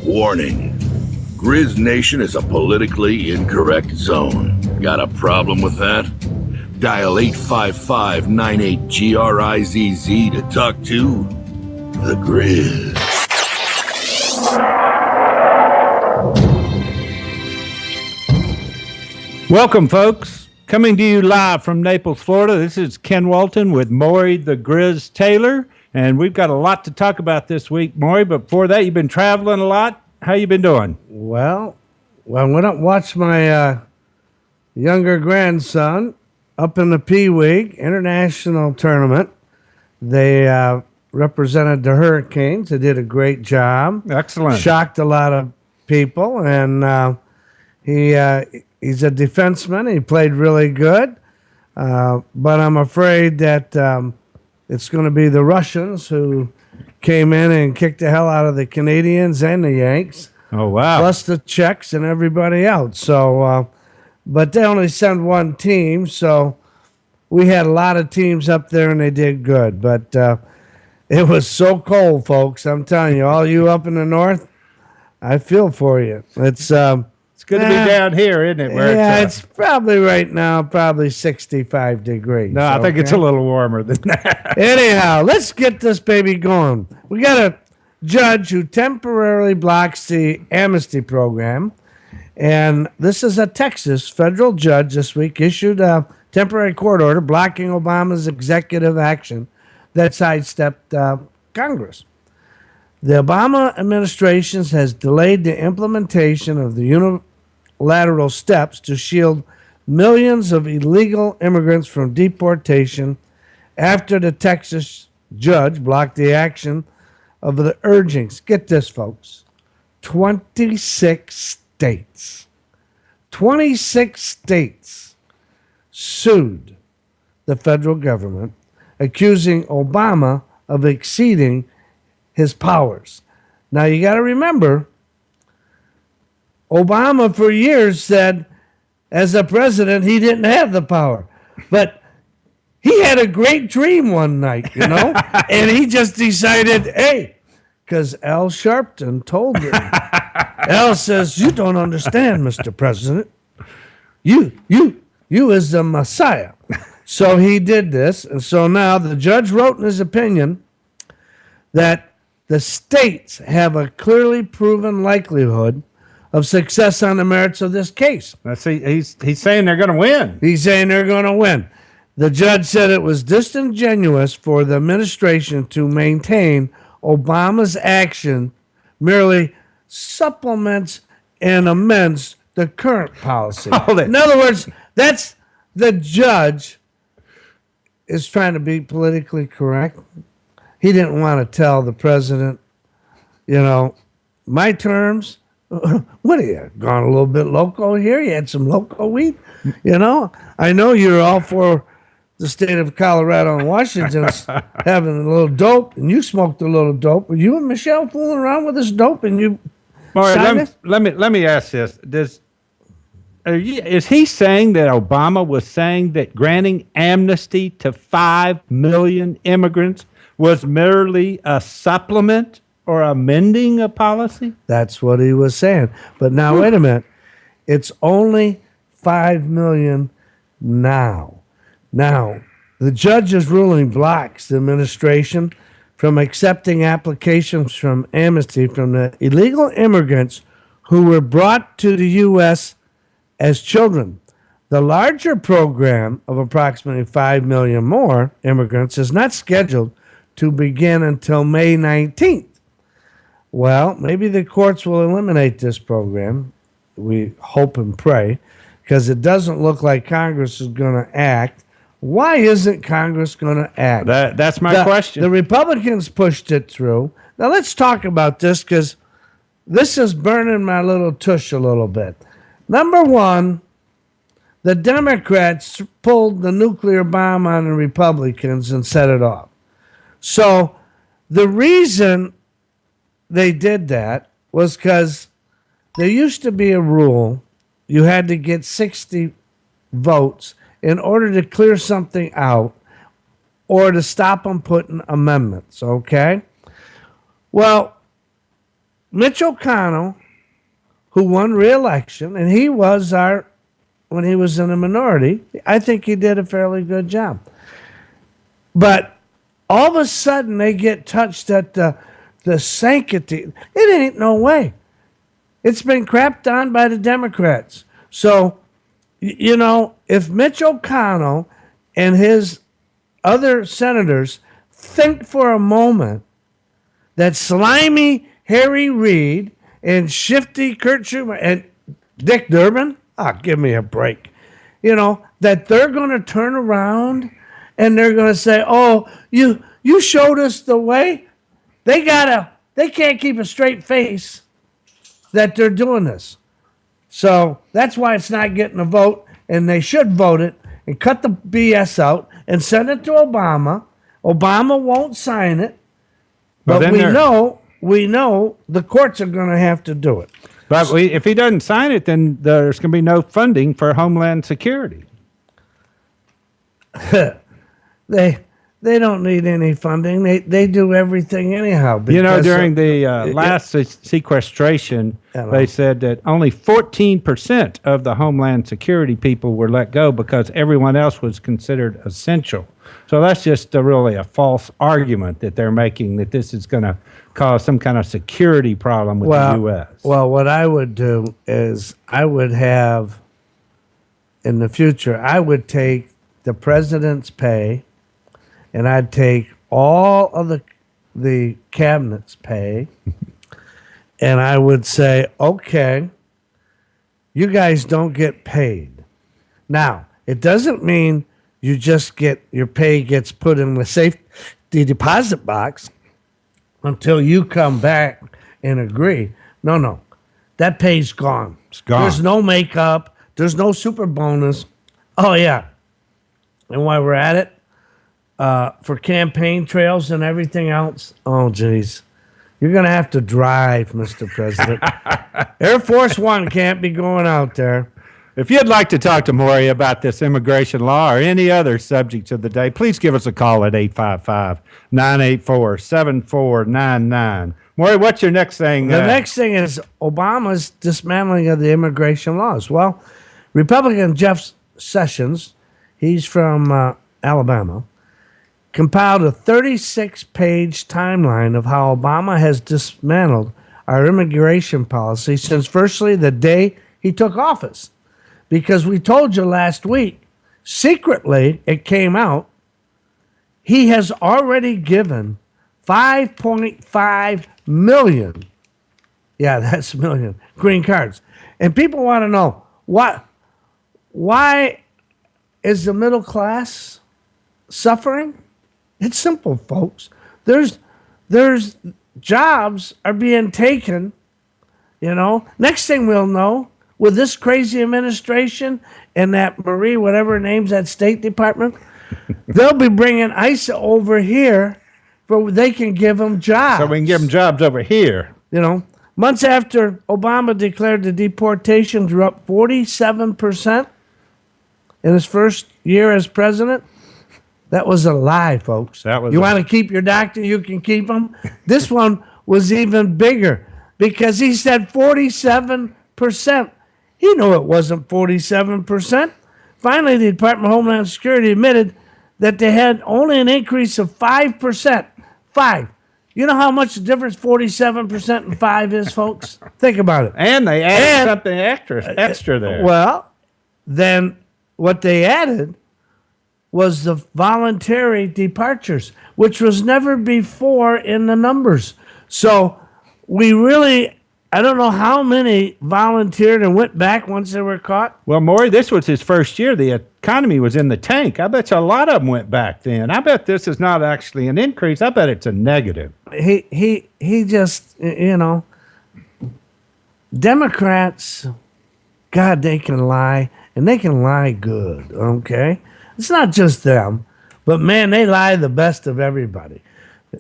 Warning. GrizzNation is a politically incorrect zone. Got a problem with that? Dial 855-98-GRIZZ to talk to the Grizz. Welcome, folks. Coming to you live from Naples, Florida. This is Ken Walton with Morry the Grizz Taylor, and we've got a lot to talk about this week, Morry. But before that, you've been traveling a lot. How you been doing? Well, I went up and watched my younger grandson up in the Pee Wee International Tournament. They represented the Hurricanes. They did a great job. Excellent. Shocked a lot of people, and he's a defenseman. He played really good, but I'm afraid that it's going to be the Russians who came in and kicked the hell out of the Canadians and the Yanks. Oh, wow. Plus the Czechs and everybody else. So, but they only send one team, so we had a lot of teams up there, and they did good. But it was so cold, folks. I'm telling you, all you up in the north, I feel for you. It's good to be down here, isn't it? Where it's probably right now, probably 65 degrees. No, I think it's a little warmer than that. Anyhow, let's get this baby going. We got a judge who temporarily blocks the amnesty program. And this is a Texas federal judge this week issued a temporary court order blocking Obama's executive action that sidestepped Congress. The Obama administration has delayed the implementation of the unilateral steps to shield millions of illegal immigrants from deportation after the Texas judge blocked the action of the urgings. Get this, folks. 26 states. 26 states sued the federal government, accusing Obama of exceeding his powers. Now, you got to remember, Obama for years said, as a president, he didn't have the power. But he had a great dream one night, you know, and he just decided, hey, because Al Sharpton told him. Al says, you don't understand, Mr. President. You is the Messiah. So he did this. And so now the judge wrote in his opinion that the states have a clearly proven likelihood of success on the merits of this case. He's saying they're going to win. He's saying they're going to win. The judge said it was disingenuous for the administration to maintain Obama's action merely supplements and amends the current policy. In other words, that's the judge is trying to be politically correct. He didn't want to tell the president, you know, my terms. What are you, gone a little bit loco here? You had some loco weed? You know, I know you're all for the state of Colorado and Washington having a little dope, and you smoked a little dope. Were you and Michelle fooling around with this dope, and you signed it? Let me ask this. Is he saying that Obama was saying that granting amnesty to 5 million immigrants was merely a supplement or amending a policy? That's what he was saying. But now, wait a minute. It's only 5 million now. Now, the judge is ruling blocks the administration from accepting applications from amnesty from the illegal immigrants who were brought to the U.S. as children. The larger program of approximately 5 million more immigrants is not scheduled to begin until May 19th. Well, maybe the courts will eliminate this program. We hope and pray, because it doesn't look like Congress is going to act. Why isn't Congress going to act? That's my question. The Republicans pushed it through. Now let's talk about this, because this is burning my little tush a little bit. Number one, the Democrats pulled the nuclear bomb on the Republicans and set it off. So the reason they did that was because there used to be a rule you had to get 60 votes in order to clear something out or to stop them putting amendments, okay? Well, Mitch McConnell, who won re-election, and he was when he was in a minority, I think he did a fairly good job. But all of a sudden they get touched at the sanctity. It ain't no way. It's been crapped on by the Democrats. So, you know, if Mitch McConnell and his other senators think for a moment that slimy Harry Reid and shifty Kurt Schumer and Dick Durbin, give me a break, you know, that they're going to turn around and they're going to say, oh, you showed us the way. They can't keep a straight face that they're doing this. So that's why it's not getting a vote, and they should vote it and cut the BS out and send it to Obama. Obama won't sign it, but we know the courts are going to have to do it. But if he doesn't sign it, then there's going to be no funding for Homeland Security. They don't need any funding. They do everything anyhow. You know, during the last sequestration, they said that only 14% of the Homeland Security people were let go because everyone else was considered essential. So that's just really a false argument that they're making, that this is going to cause some kind of security problem with the U.S. Well, what I would do is I would have, in the future, I would take the president's pay, and I'd take all of the cabinet's pay, and I would say, okay, you guys don't get paid. Now, it doesn't mean you just get, your pay gets put in the safety deposit box until you come back and agree. No. That pay's gone. It's gone. There's no makeup. There's no super bonus. Oh, yeah. And while we're at it, for campaign trails and everything else, oh, geez. You're going to have to drive, Mr. President. Air Force One can't be going out there. If you'd like to talk to Morry about this immigration law or any other subjects of the day, please give us a call at 855-984-7499. Morry, what's your next thing? The next thing is Obama's dismantling of the immigration laws. Well, Republican Jeff Sessions, he's from Alabama, compiled a 36-page timeline of how Obama has dismantled our immigration policy since virtually the day he took office. Because we told you last week, secretly, it came out, he has already given 5.5 million, yeah, that's million, green cards. And people want to know, why is the middle class suffering? It's simple, folks. There's jobs are being taken, you know. Next thing we'll know, with this crazy administration and that Marie, whatever her name's at State Department, they'll be bringing ICE over here for they can give them jobs. So we can give them jobs over here. You know, months after Obama declared the deportations were up 47% in his first year as president. That was a lie, folks. You want to keep your doctor, you can keep him. This one was even bigger because he said 47%. He knew it wasn't 47%. Finally, the Department of Homeland Security admitted that they had only an increase of 5%. 5. You know how much the difference 47% and 5 is, folks? Think about it. And they added something extra there. Well, then what they added was the voluntary departures, which was never before in the numbers. So we really, I don't know how many volunteered and went back once they were caught. Well, Morry, this was his first year. The economy was in the tank. I bet you a lot of them went back then. I bet this is not actually an increase. I bet it's a negative. He just, Democrats, God, they can lie, and they can lie good, okay? It's not just them, but man, they lie the best of everybody.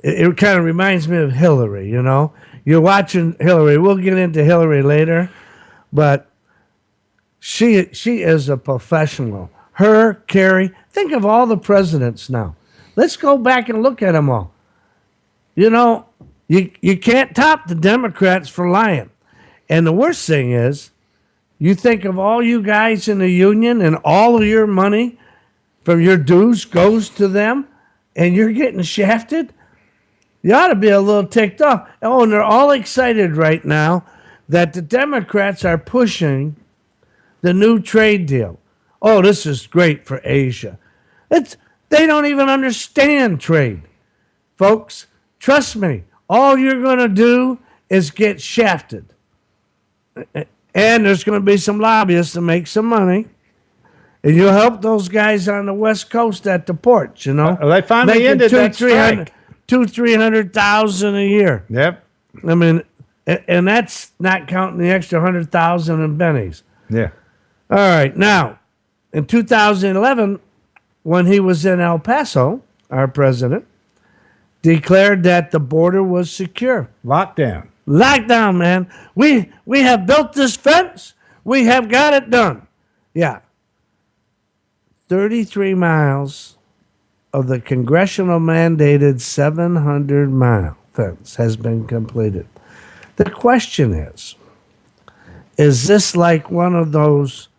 It kind of reminds me of Hillary, You're watching Hillary. We'll get into Hillary later, but she is a professional. Her, Kerry, think of all the presidents now. Let's go back and look at them all. You can't top the Democrats for lying. And the worst thing is, you think of all you guys in the union and all of your money from your dues goes to them, and you're getting shafted. You ought to be a little ticked off. Oh, and they're all excited right now that the Democrats are pushing the new trade deal. Oh, this is great for Asia. They don't even understand trade. Folks, trust me, all you're going to do is get shafted. And there's going to be some lobbyists to make some money. And you'll help those guys on the West Coast at the ports, They finally ended that strike. 300,000 a year. Yep. I mean, and that's not counting the extra 100,000 in bennies. Yeah. All right. Now, in 2011, when he was in El Paso, our president declared that the border was secure. Lockdown, man. We have built this fence. We have got it done. Yeah. 33 miles of the congressional mandated 700-mile fence has been completed. The question is this like one of those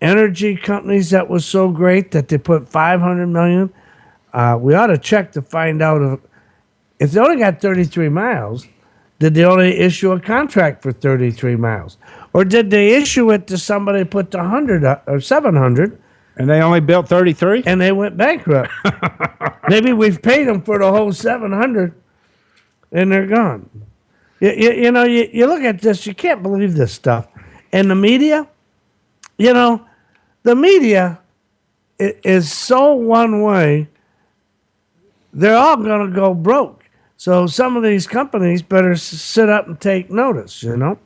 energy companies that was so great that they put $500 million? We ought to check to find out if they only got 33 miles, did they only issue a contract for 33 miles? Or did they issue it to somebody who put the 100 or 700? And they only built 33? And they went bankrupt. Maybe we've paid them for the whole 700 and they're gone. You look at this, you can't believe this stuff. And the media, the media is so one way, they're all going to go broke. So some of these companies better sit up and take notice, At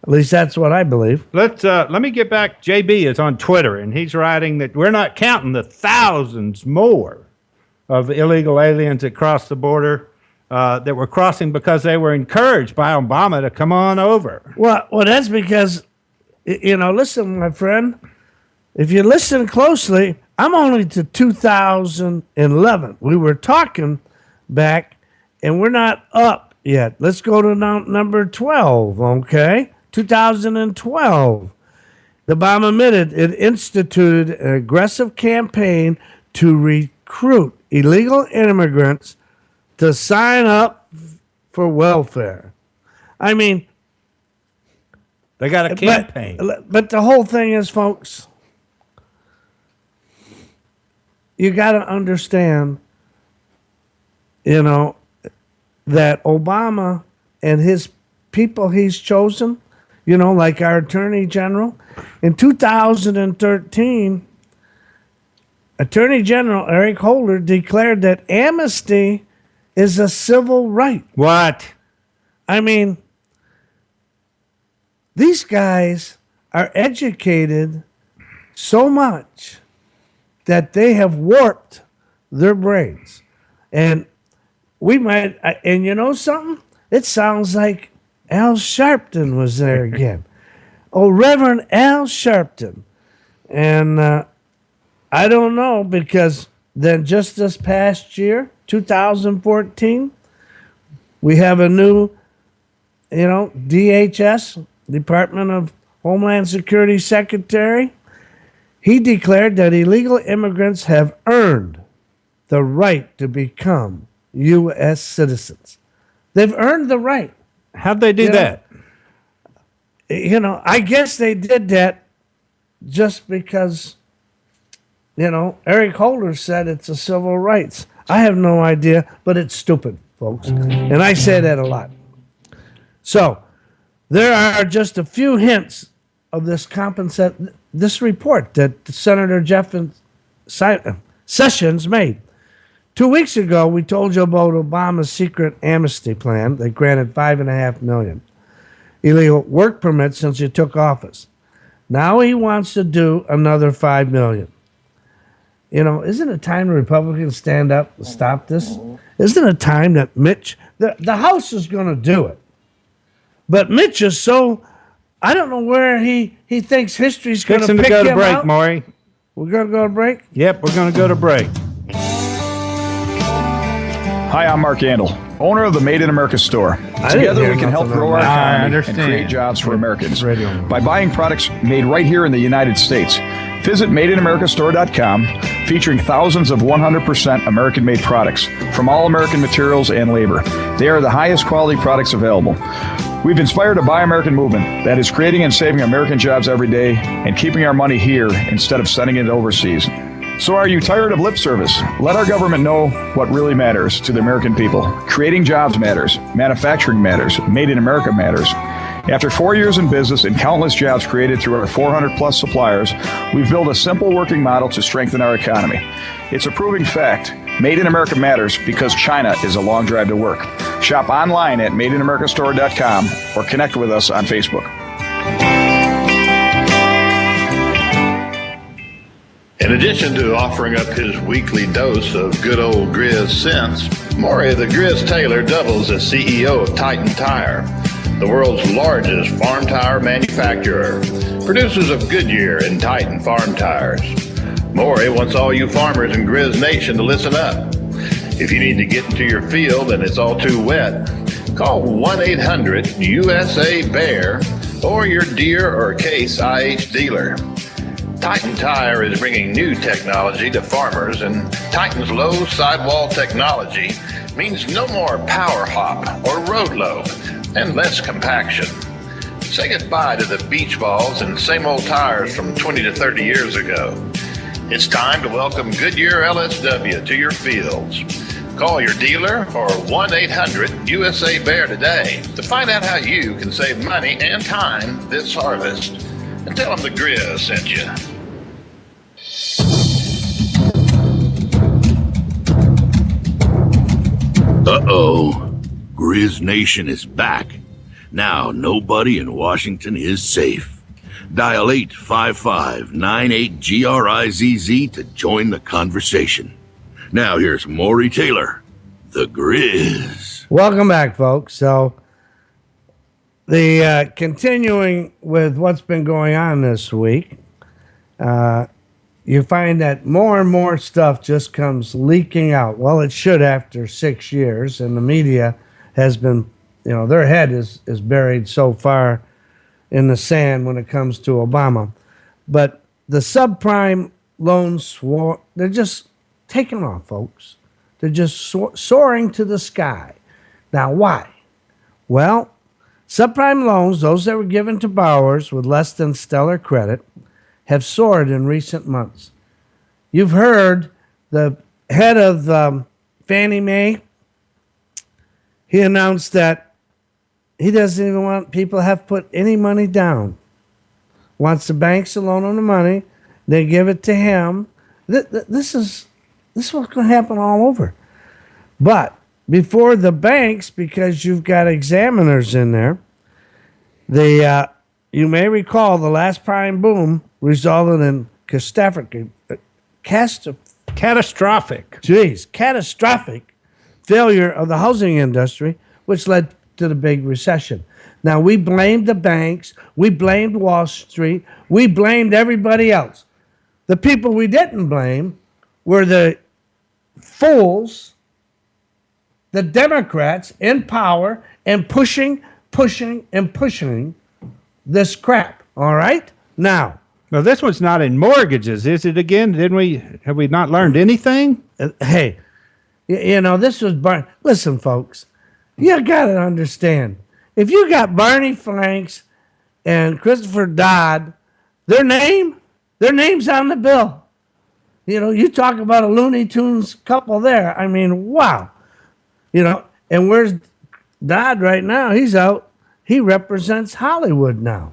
least that's what I believe. Let me get back. JB is on Twitter, and he's writing that we're not counting the thousands more of illegal aliens that crossed the border that were crossing because they were encouraged by Obama to come on over. Well, that's because, listen, my friend, if you listen closely, I'm only to 2011. We were talking back, and we're not up yet. Let's go to number 12, okay? 2012, the Obama admitted it instituted an aggressive campaign to recruit illegal immigrants to sign up for welfare. I mean, they got a campaign. But the whole thing is, folks, you got to understand, that Obama and his people he's chosen, like our Attorney General. In 2013, Attorney General Eric Holder declared that amnesty is a civil right. What? I mean, these guys are educated so much that they have warped their brains. And we might, and you know something? It sounds like Al Sharpton was there again. Oh, Reverend Al Sharpton. And I don't know, because then just this past year, 2014, we have a new, DHS, Department of Homeland Security Secretary. He declared that illegal immigrants have earned the right to become U.S. citizens. They've earned the right. How'd they do that? I guess they did that just because, Eric Holder said it's a civil rights. I have no idea, but it's stupid, folks. And I say that a lot. So there are just a few hints of this report that Senator Jeff Sessions made. 2 weeks ago, we told you about Obama's secret amnesty plan that granted 5.5 million illegal work permits since he took office. Now he wants to do another 5 million. Isn't it time the Republicans stand up and stop this? Isn't it time that Mitch, the House is going to do it. But Mitch is so, I don't know where he thinks history's going to pick him up. Fixing to go to break, Morry. We're going to go to break? Yep, we're going to go to break. Hi, I'm Mark Andel, owner of the Made in America store. Together, we can help grow our economy and create jobs for Americans by buying products made right here in the United States. Visit MadeInAmericaStore.com, featuring thousands of 100% American-made products from all American materials and labor. They are the highest quality products available. We've inspired a Buy American movement that is creating and saving American jobs every day and keeping our money here instead of sending it overseas. So are you tired of lip service? Let our government know what really matters to the American people. Creating jobs matters. Manufacturing matters. Made in America matters. After 4 years in business and countless jobs created through our 400-plus suppliers, we've built a simple working model to strengthen our economy. It's a proving fact. Made in America matters because China is a long drive to work. Shop online at MadeInAmericaStore.com or connect with us on Facebook. In addition to offering up his weekly dose of good old Grizz sense, Morry the Grizz Taylor doubles as CEO of Titan Tire, the world's largest farm tire manufacturer, producers of Goodyear and Titan farm tires. Morry wants all you farmers in GrizzNation to listen up. If you need to get into your field and it's all too wet, call 1-800-USA-BEAR or your Deere or Case IH dealer. Titan Tire is bringing new technology to farmers, and Titan's low sidewall technology means no more power hop or road low and less compaction. Say goodbye to the beach balls and same old tires from 20 to 30 years ago. It's time to welcome Goodyear LSW to your fields. Call your dealer or 1-800-USA-BEAR today to find out how you can save money and time this harvest. And tell them the Grizz sent you. Uh-oh. GrizzNation is back. Now nobody in Washington is safe. Dial 855-98-GRIZZ to join the conversation. Now here's Morry Taylor, the Grizz. Welcome back, folks. So, the continuing with what's been going on this week, you find that more and more stuff just comes leaking out. Well, it should after 6 years, and the media has been, their head is buried so far in the sand when it comes to Obama. But the subprime loans, they're just taking off, folks. They're just soaring to the sky. Now, why? Well, subprime loans, those that were given to borrowers with less than stellar credit, have soared in recent months. You've heard the head of Fannie Mae. He announced that he doesn't even want people to have put any money down. Wants the banks to loan him the money. They give it to him. This is what's going to happen all over. But before the banks, because you've got examiners in there, you may recall the last prime boom resulted in catastrophic failure of the housing industry, which led to the big recession. Now, we blamed the banks, we blamed Wall Street, we blamed everybody else. The people we didn't blame were the fools, the Democrats in power and pushing this crap, all right? Now, Well, this one's not in mortgages, is it again? Have we not learned anything? Hey, this was Listen, folks, you got to understand. If you got Barney Franks and Christopher Dodd, their name's on the bill. You talk about a Looney Tunes couple there. I mean, wow. And where's Dodd right now? He's out. He represents Hollywood now.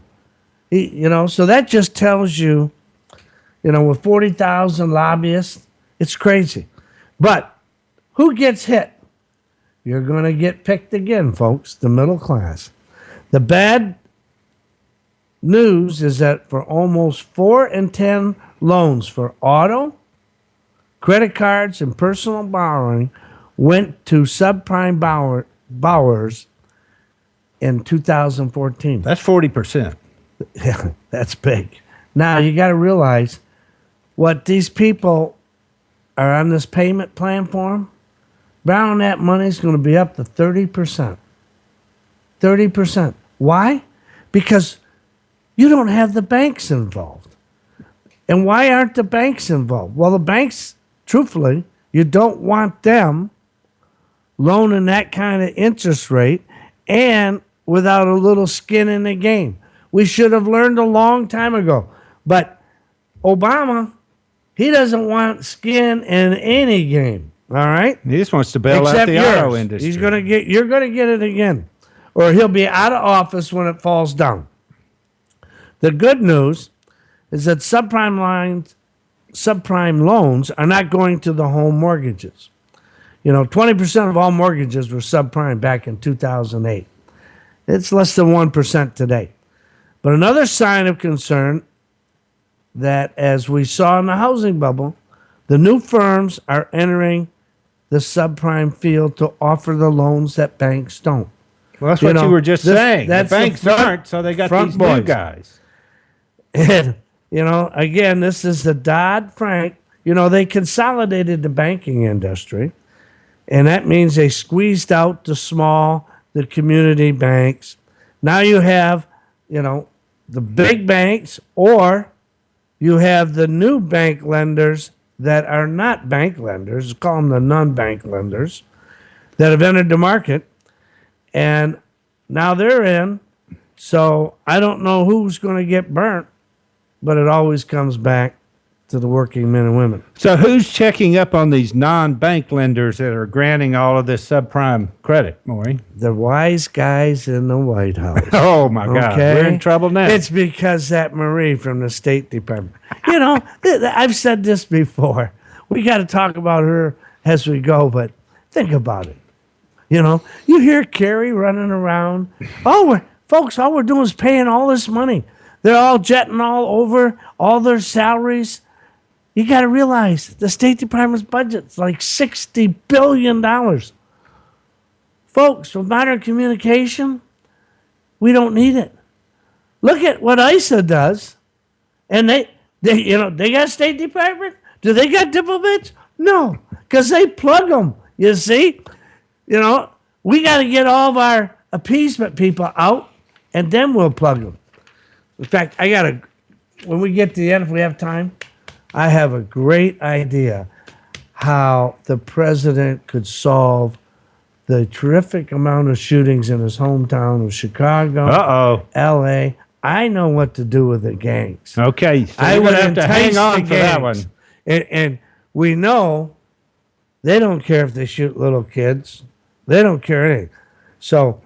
So that just tells you, with 40,000 lobbyists, it's crazy. But who gets hit? You're going to get picked again, folks, the middle class. The bad news is that for almost 4 in 10 loans for auto, credit cards, and personal borrowing went to subprime borrowers in 2014. That's 40%. Yeah, that's big. Now, you got to realize what these people are on this payment plan for them. Borrowing that money is going to be up to 30%. 30%. Why? Because you don't have the banks involved. And why aren't the banks involved? Well, the banks, truthfully, you don't want them loaning that kind of interest rate and without a little skin in the game. We should have learned a long time ago. But Obama, he doesn't want skin in any game. All right? He just wants to bail out the auto industry. You're gonna get it again. Or he'll be out of office when it falls down. The good news is that subprime loans are not going to the home mortgages. 20% of all mortgages were subprime back in 2008. It's less than 1% today. But another sign of concern that, as we saw in the housing bubble, the new firms are entering the subprime field to offer the loans that banks don't. Well, that's what you were just saying. The banks aren't, so they got these new guys. And, again, this is the Dodd-Frank. They consolidated the banking industry, and that means they squeezed out the community banks. Now you have, the big banks, or you have the new bank lenders that are not bank lenders, call them the non-bank lenders, that have entered the market, and now they're in. So I don't know who's going to get burnt, but it always comes back to the working men and women. So who's checking up on these non-bank lenders that are granting all of this subprime credit, Morry? The wise guys in the White House. Oh, my God. We're in trouble now. It's because that Marie from the State Department. I've said this before. We got to talk about her as we go, but think about it. You hear Kerry running around. Folks, all we're doing is paying all this money. They're all jetting all over, all their salaries. You got to realize the State Department's budget's like $60 billion. Folks, with modern communication, we don't need it. Look at what ISA does. And they got a State Department? Do they got diplomats? No, because they plug them, you see? We got to get all of our appeasement people out, and then we'll plug them. In fact, when we get to the end, if we have time, I have a great idea how the president could solve the terrific amount of shootings in his hometown of Chicago, L.A. I know what to do with the gangs. Okay, so I would have to hang on for that one. And we know they don't care if they shoot little kids. They don't care anything. So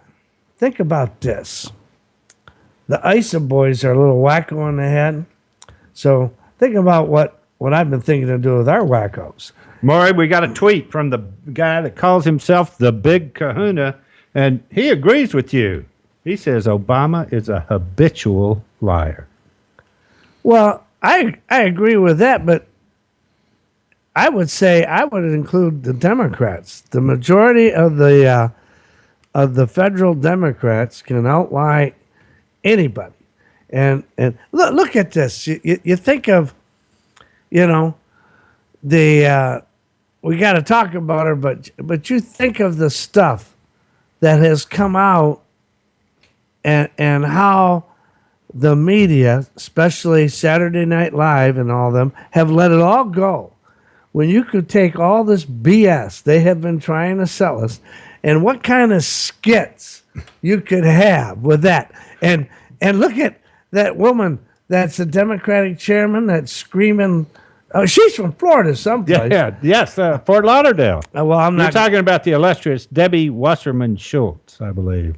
think about this. The ISA boys are a little wacko on the head. So think about what I've been thinking to do with our wackos. Morry, we got a tweet from the guy that calls himself the Big Kahuna, and he agrees with you. He says Obama is a habitual liar. Well, I agree with that, but I would say I would include the Democrats. The majority of the federal Democrats can outlie anybody. And look at this. You think of, we got to talk about her, but you think of the stuff that has come out and how the media, especially Saturday Night Live and all of them, have let it all go. When you could take all this BS they have been trying to sell us, and what kind of skits you could have with that. And look at that woman that's the Democratic chairman that's screaming. Oh, she's from Florida someplace. Yeah, yes, Fort Lauderdale. Well, I'm You're not talking about the illustrious Debbie Wasserman Schultz, I believe.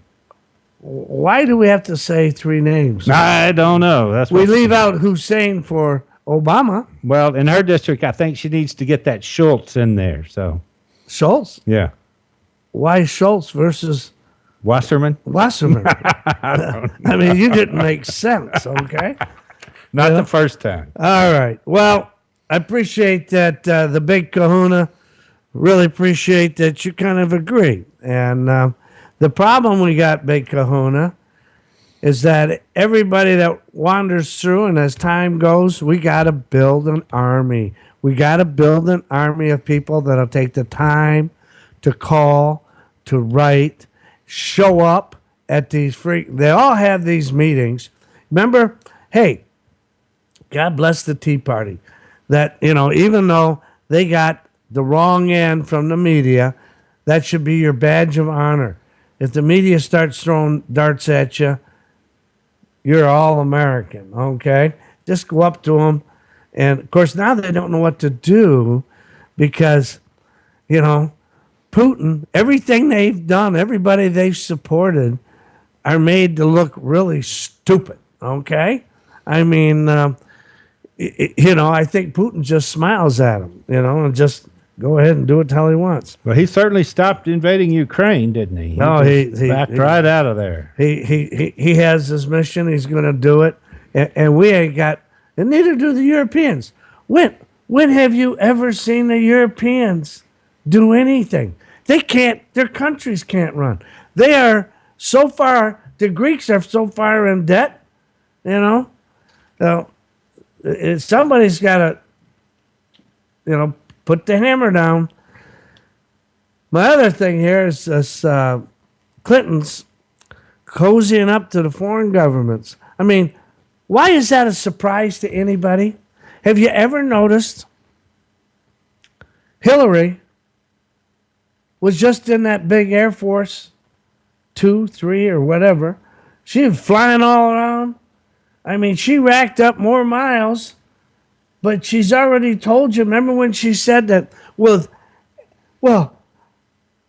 Why do we have to say three names? I don't know. That's we leave out Hussein for Obama. Well, in her district, I think she needs to get that Schultz in there. So Schultz? Yeah. Why Schultz versus Wasserman? Wasserman. I mean, you didn't make sense, okay? Not the first time. All right. Well, I appreciate that the big kahuna. Really appreciate that you kind of agree. And the problem we got, Big Kahuna, is that everybody that wanders through, and as time goes, we got to build an army. We got to build an army of people that'll take the time to call, to write, show up at these they all have these meetings. Remember, hey, God bless the Tea Party, that, even though they got the wrong end from the media, that should be your badge of honor. If the media starts throwing darts at you, you're all American, okay? Just go up to them. And, of course, now they don't know what to do because, Putin, everything they've done, everybody they've supported are made to look really stupid, okay? I mean, I think Putin just smiles at them, and just go ahead and do it till he wants. Well, he certainly stopped invading Ukraine, didn't he? He backed right out of there. He has his mission. He's going to do it, and we ain't got. And neither do the Europeans. When have you ever seen the Europeans do anything? They can't. Their countries can't run. They are so far. The Greeks are so far in debt. Somebody's got to, put the hammer down. My other thing here is this Clinton's cozying up to the foreign governments. I mean, why is that a surprise to anybody? Have you ever noticed Hillary was just in that big Air Force 2, 3, or whatever? She was flying all around. I mean, she racked up more miles. But she's already told you, remember when she said that, we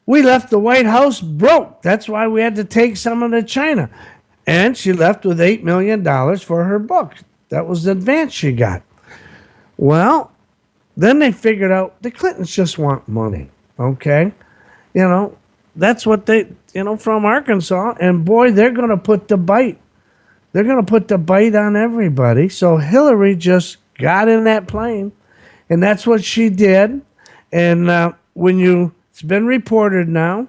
left the White House broke. That's why we had to take some of the China. And she left with $8 million for her book. That was the advance she got. Well, then they figured out the Clintons just want money, okay? That's what they, from Arkansas. And boy, they're going to put the bite. They're going to put the bite on everybody. So Hillary just got in that plane, and that's what she did. And it's been reported now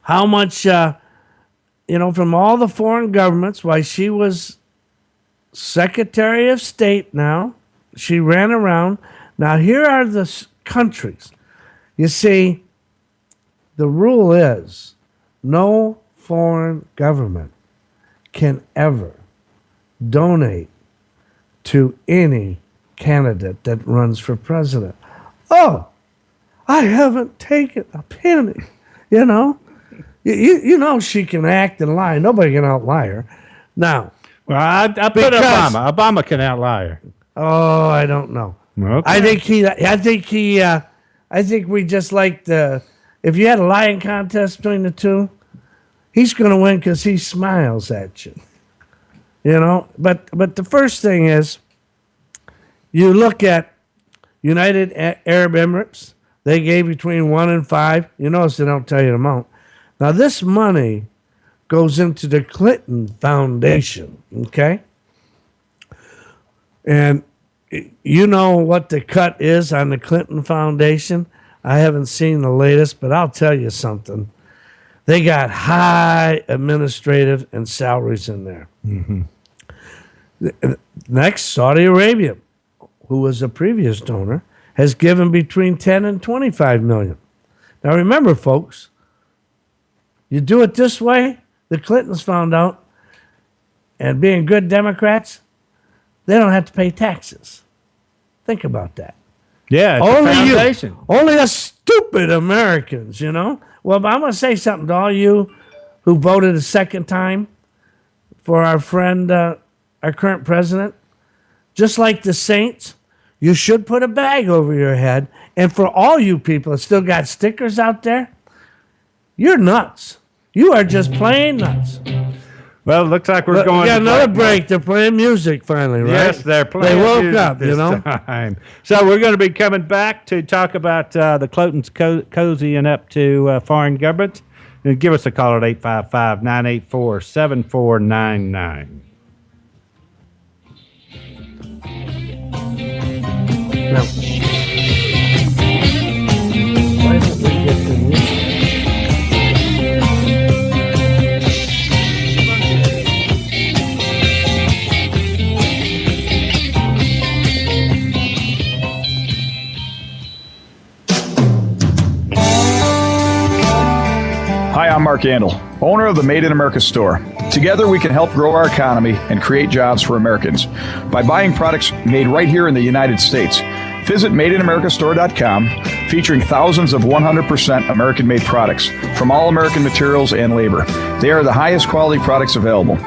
how much, from all the foreign governments, why she was Secretary of State now. She ran around. Now, here are the countries. You see, the rule is no foreign government can ever donate to any candidate that runs for president. Oh, I haven't taken a penny, You know she can act and lie. Nobody can outlie her. Now, well, I put Obama. Obama can outlie her. Oh, I don't know. Okay. I think we just like if you had a lying contest between the two, he's going to win because he smiles at you. But the first thing is, you look at United Arab Emirates. They gave between 1 and 5. You notice they don't tell you the amount. Now, this money goes into the Clinton Foundation, okay? And you know what the cut is on the Clinton Foundation? I haven't seen the latest, but I'll tell you something. They got high administrative and salaries in there. Mm-hmm. Next, Saudi Arabia, who was a previous donor, has given between 10 and 25 million. Now remember, folks, you do it this way, the Clintons found out, and being good Democrats, they don't have to pay taxes. Think about that. Yeah, it's only a foundation. Only us stupid Americans, you know. Well, I'm going to say something to all you who voted a second time for our friend, our current president. Just like the Saints, you should put a bag over your head. And for all you people that still got stickers out there, you're nuts. You are just plain nuts. Well, it looks like we're going to another break. Now. They're playing music finally, right? Yes, they're playing music. They woke up, you know. Time. So we're going to be coming back to talk about the Clotons cozying up to foreign governments. And give us a call at 855-984-7499. No. Why don't we get the music? Hi, I'm Mark Andel, owner of the Made in America store. Together, we can help grow our economy and create jobs for Americans by buying products made right here in the United States. Visit MadeInAmericaStore.com, featuring thousands of 100% American-made products from all American materials and labor. They are the highest quality products available.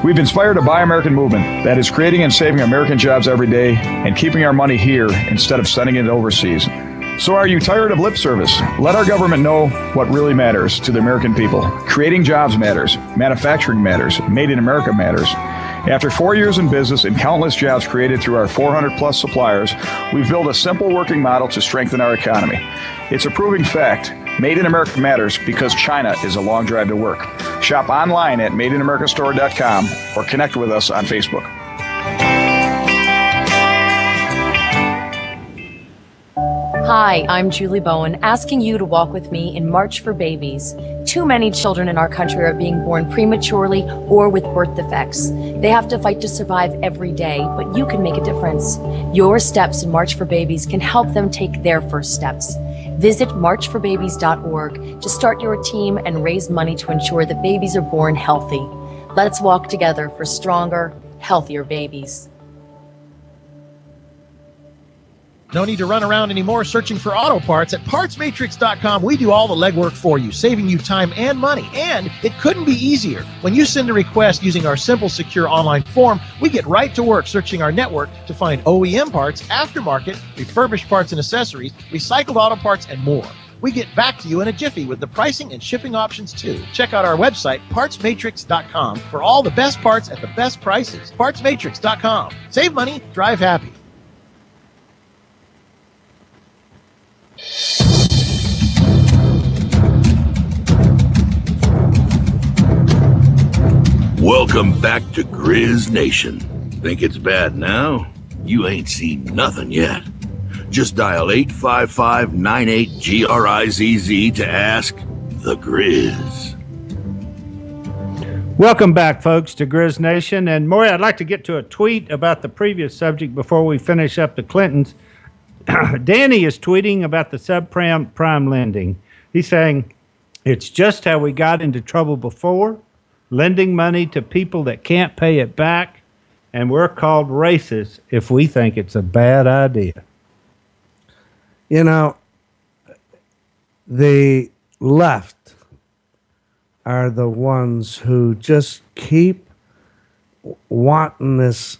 We've inspired a Buy American movement that is creating and saving American jobs every day and keeping our money here instead of sending it overseas. So are you tired of lip service? Let our government know what really matters to the American people. Creating jobs matters. Manufacturing matters. Made in America matters. After 4 years in business and countless jobs created through our 400-plus suppliers, we've built a simple working model to strengthen our economy. It's a proving fact. Made in America matters because China is a long drive to work. Shop online at MadeInAmericaStore.com or connect with us on Facebook. Hi, I'm Julie Bowen, asking you to walk with me in March for Babies. Too many children in our country are being born prematurely or with birth defects. They have to fight to survive every day, but you can make a difference. Your steps in March for Babies can help them take their first steps. Visit marchforbabies.org to start your team and raise money to ensure that babies are born healthy. Let's walk together for stronger, healthier babies. No need to run around anymore searching for auto parts. At PartsMatrix.com, we do all the legwork for you, saving you time and money. And it couldn't be easier. When you send a request using our simple, secure online form, we get right to work searching our network to find OEM parts, aftermarket, refurbished parts and accessories, recycled auto parts, and more. We get back to you in a jiffy with the pricing and shipping options, too. Check out our website, PartsMatrix.com, for all the best parts at the best prices. PartsMatrix.com. Save money, drive happy. Welcome back to GrizzNation. Think it's bad now? You ain't seen nothing yet. Just dial 855-98-GRIZZ to ask the Grizz. Welcome back, folks, to GrizzNation. And Morry, I'd like to get to a tweet about the previous subject before we finish up the Clintons. Danny is tweeting about the subprime lending. He's saying, it's just how we got into trouble before, lending money to people that can't pay it back, and we're called racist if we think it's a bad idea. You know, the left are the ones who just keep wanting this,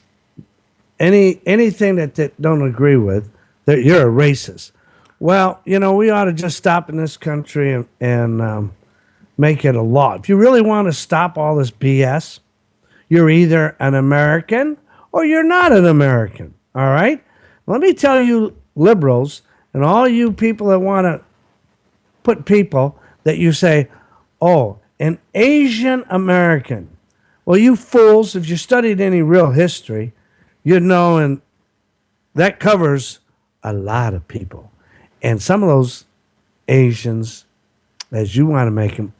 anything that they don't agree with, that you're a racist. Well, you know, we ought to just stop in this country and make it a law. If you really want to stop all this BS, you're either an American or you're not an American, all right? Let me tell you, liberals, and all you people that want to put people that you say, oh, an Asian American. Well, you fools, if you studied any real history, you'd know, and that covers a lot of people. And some of those Asians, as you want to make them,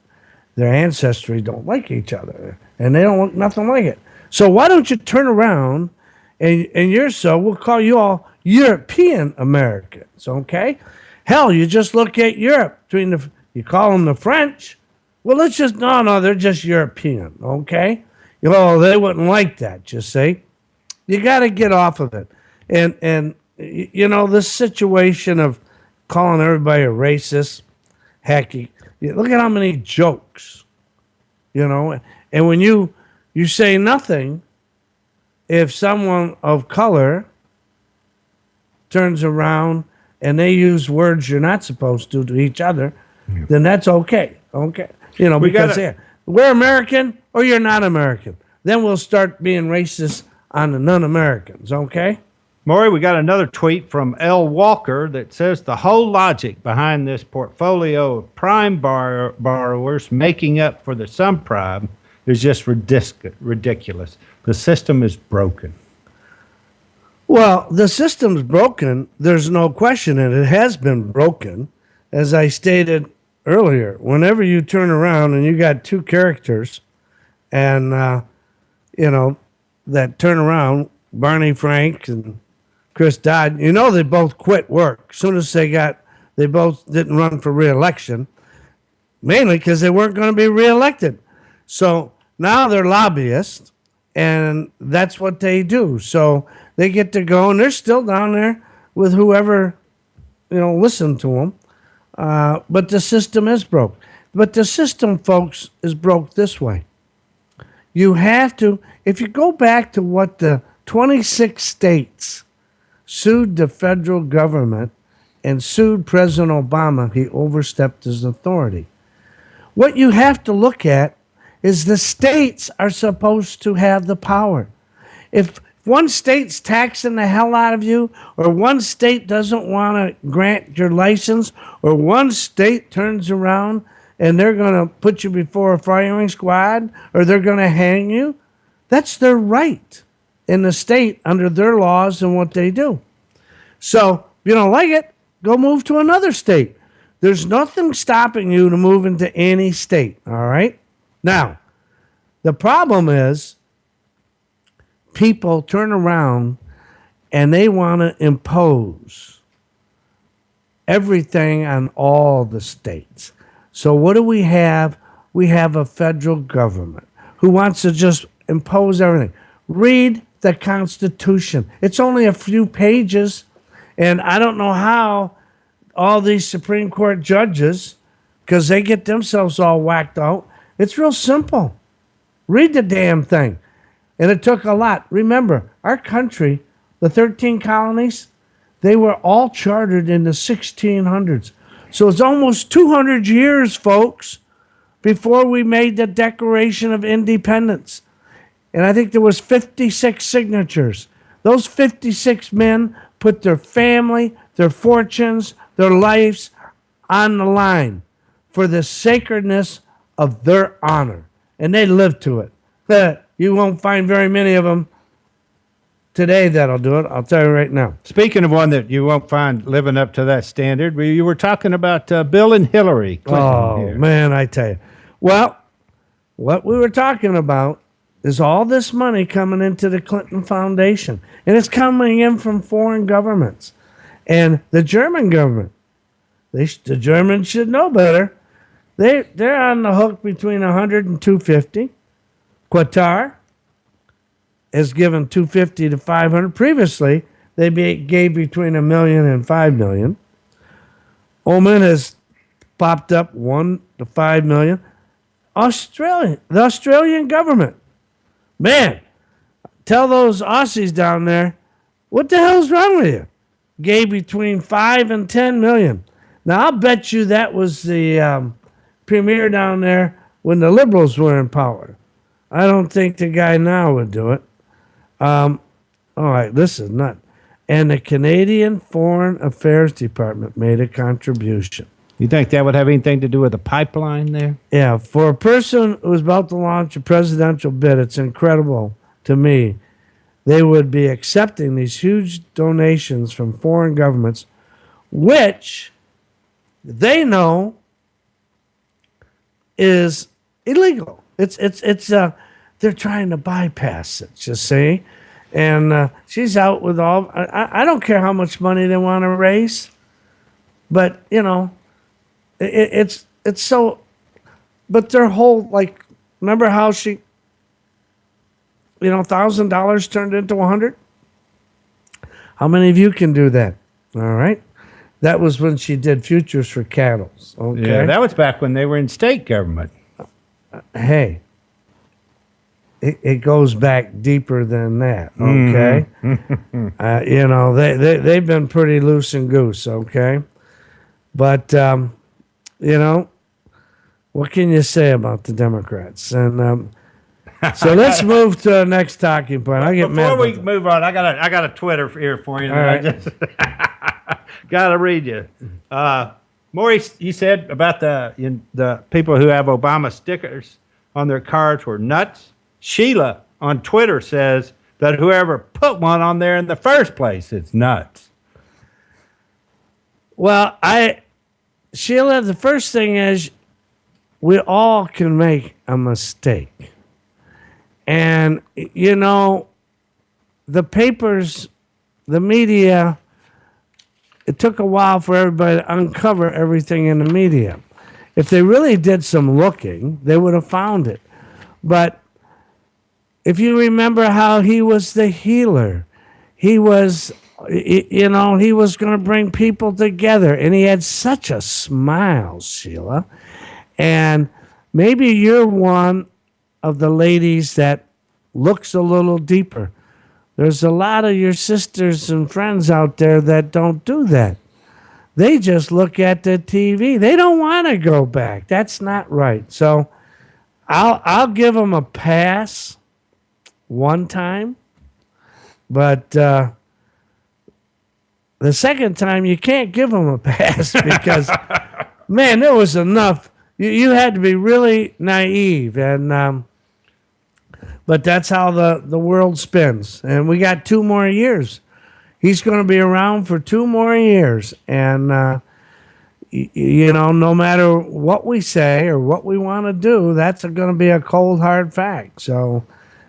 their ancestry don't like each other. And they don't want nothing like it. So why don't you turn around and we'll call you all European Americans, okay? Hell, you just look at Europe. You call them the French. Well, they're just European, okay? They wouldn't like that, you see. You got to get off of it. And this situation of calling everybody a racist, heck, look at how many jokes, and when you say nothing, if someone of color turns around and they use words you're not supposed to each other, then that's okay. Okay. Because we're American or you're not American. Then we'll start being racist on the non-Americans, okay? Morry, we got another tweet from L. Walker that says the whole logic behind this portfolio of prime borrowers making up for the subprime is just ridiculous. The system is broken. Well, the system's broken. There's no question, and it has been broken. As I stated earlier, whenever you turn around and you got two characters and, that turn around, Barney Frank and Chris Dodd, they both quit work as soon as they both didn't run for re-election, mainly because they weren't going to be re-elected. So now they're lobbyists, and that's what they do. So they get to go, and they're still down there with whoever, listened to them. But the system is broke. But the system, folks, is broke this way. You have to, if you go back to what the 26 states sued the federal government and sued President Obama, he overstepped his authority. What you have to look at is the states are supposed to have the power. If one state's taxing the hell out of you, or one state doesn't want to grant your license, or one state turns around and they're going to put you before a firing squad, or they're going to hang you, that's their right in the state under their laws and what they do. So if you don't like it, go move to another state. There's nothing stopping you to move into any state, all right? Now, the problem is people turn around and they want to impose everything on all the states. So what do we have? We have a federal government who wants to just impose everything. Read the Constitution. It's only a few pages, and I don't know how all these Supreme Court judges, because they get themselves all whacked out. It's real simple. Read the damn thing. And it took a lot. Remember, our country, the 13 colonies, they were all chartered in the 1600s. So it's almost 200 years, folks, before we made the Declaration of Independence. And I think there was 56 signatures. Those 56 men put their family, their fortunes, their lives on the line for the sacredness of their honor. And they lived to it. You won't find very many of them today that'll do it. I'll tell you right now. Speaking of one that you won't find living up to that standard, you were talking about Bill and Hillary Clinton here. Man, I tell you. Well, what we were talking about is all this money coming into the Clinton Foundation. And it's coming in from foreign governments. And the German government, the Germans should know better. They're on the hook between 100 and 250. Qatar has given 250 to 500. Previously, they gave between $1 million and $5 million. Oman has popped up $1 to $5 million. The Australian government, man, tell those Aussies down there, what the hell's wrong with you? Gave between $5 and $10 million. Now I'll bet you that was the premier down there when the liberals were in power. I don't think the guy now would do it. All right, this is nuts. And the Canadian Foreign Affairs Department made a contribution. You think that would have anything to do with the pipeline there? Yeah, for a person who's about to launch a presidential bid, it's incredible to me. They would be accepting these huge donations from foreign governments, which they know is illegal. They're trying to bypass it, you see. And she's out with all, I don't care how much money they want to raise, but, it's so, but their whole, remember how she $1,000 turned into 100? How many of you can do that? All right. That was when she did futures for cattle. Okay. Yeah, that was back when they were in state government. Hey, it goes back deeper than that. Okay. They've been pretty loose and goose. Okay. But, what can you say about the Democrats? And so let's move to the next talking point. Before we move on, I got a Twitter here for you. All right. I just got to read you. Morry, you said about the people who have Obama stickers on their cars were nuts. Sheila on Twitter says that whoever put one on there in the first place is nuts. Well, Sheila, the first thing is we all can make a mistake. And, the papers, the media, it took a while for everybody to uncover everything in the media. If they really did some looking, they would have found it. But if you remember how he was the healer, he was, he was going to bring people together. And he had such a smile, Sheila. And maybe you're one of the ladies that looks a little deeper. There's a lot of your sisters and friends out there that don't do that. They just look at the TV. They don't want to go back. That's not right. So I'll give them a pass one time, but the second time you can't give them a pass because, man, there was enough. You had to be really naive, and but that's how the world spins. And we got 2 more years. He's going to be around for 2 more years, and no matter what we say or what we want to do, that's going to be a cold hard fact. So,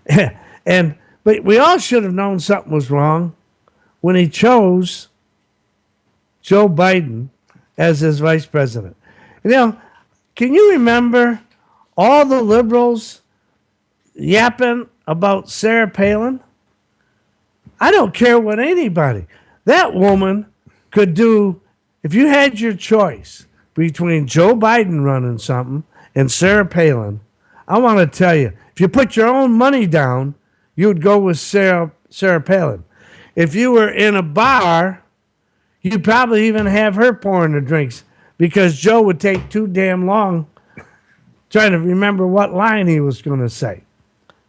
but we all should have known something was wrong when he chose Joe Biden as his vice president. Can you remember all the liberals yapping about Sarah Palin? I don't care what anybody. That woman could do, if you had your choice between Joe Biden running something and Sarah Palin, I want to tell you, if you put your own money down, you would go with Sarah Palin. If you were in a bar, you'd probably even have her pouring the drinks, because Joe would take too damn long trying to remember what line he was going to say.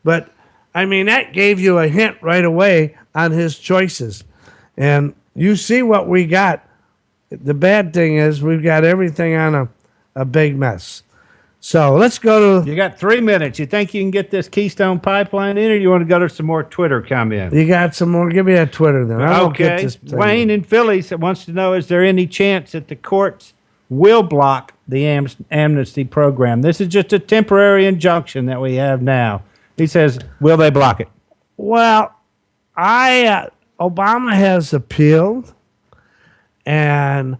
But, that gave you a hint right away on his choices. And you see what we got. The bad thing is we've got everything on a big mess. So let's go to... You got 3 minutes. You think you can get this Keystone Pipeline in, or you want to go to some more Twitter comments? You got some more? Give me a Twitter then. I don't get this. Wayne in Philly wants to know, is there any chance that the courts will block the amnesty program? This is just a temporary injunction that we have now. He says, will they block it? Well, Obama has appealed, and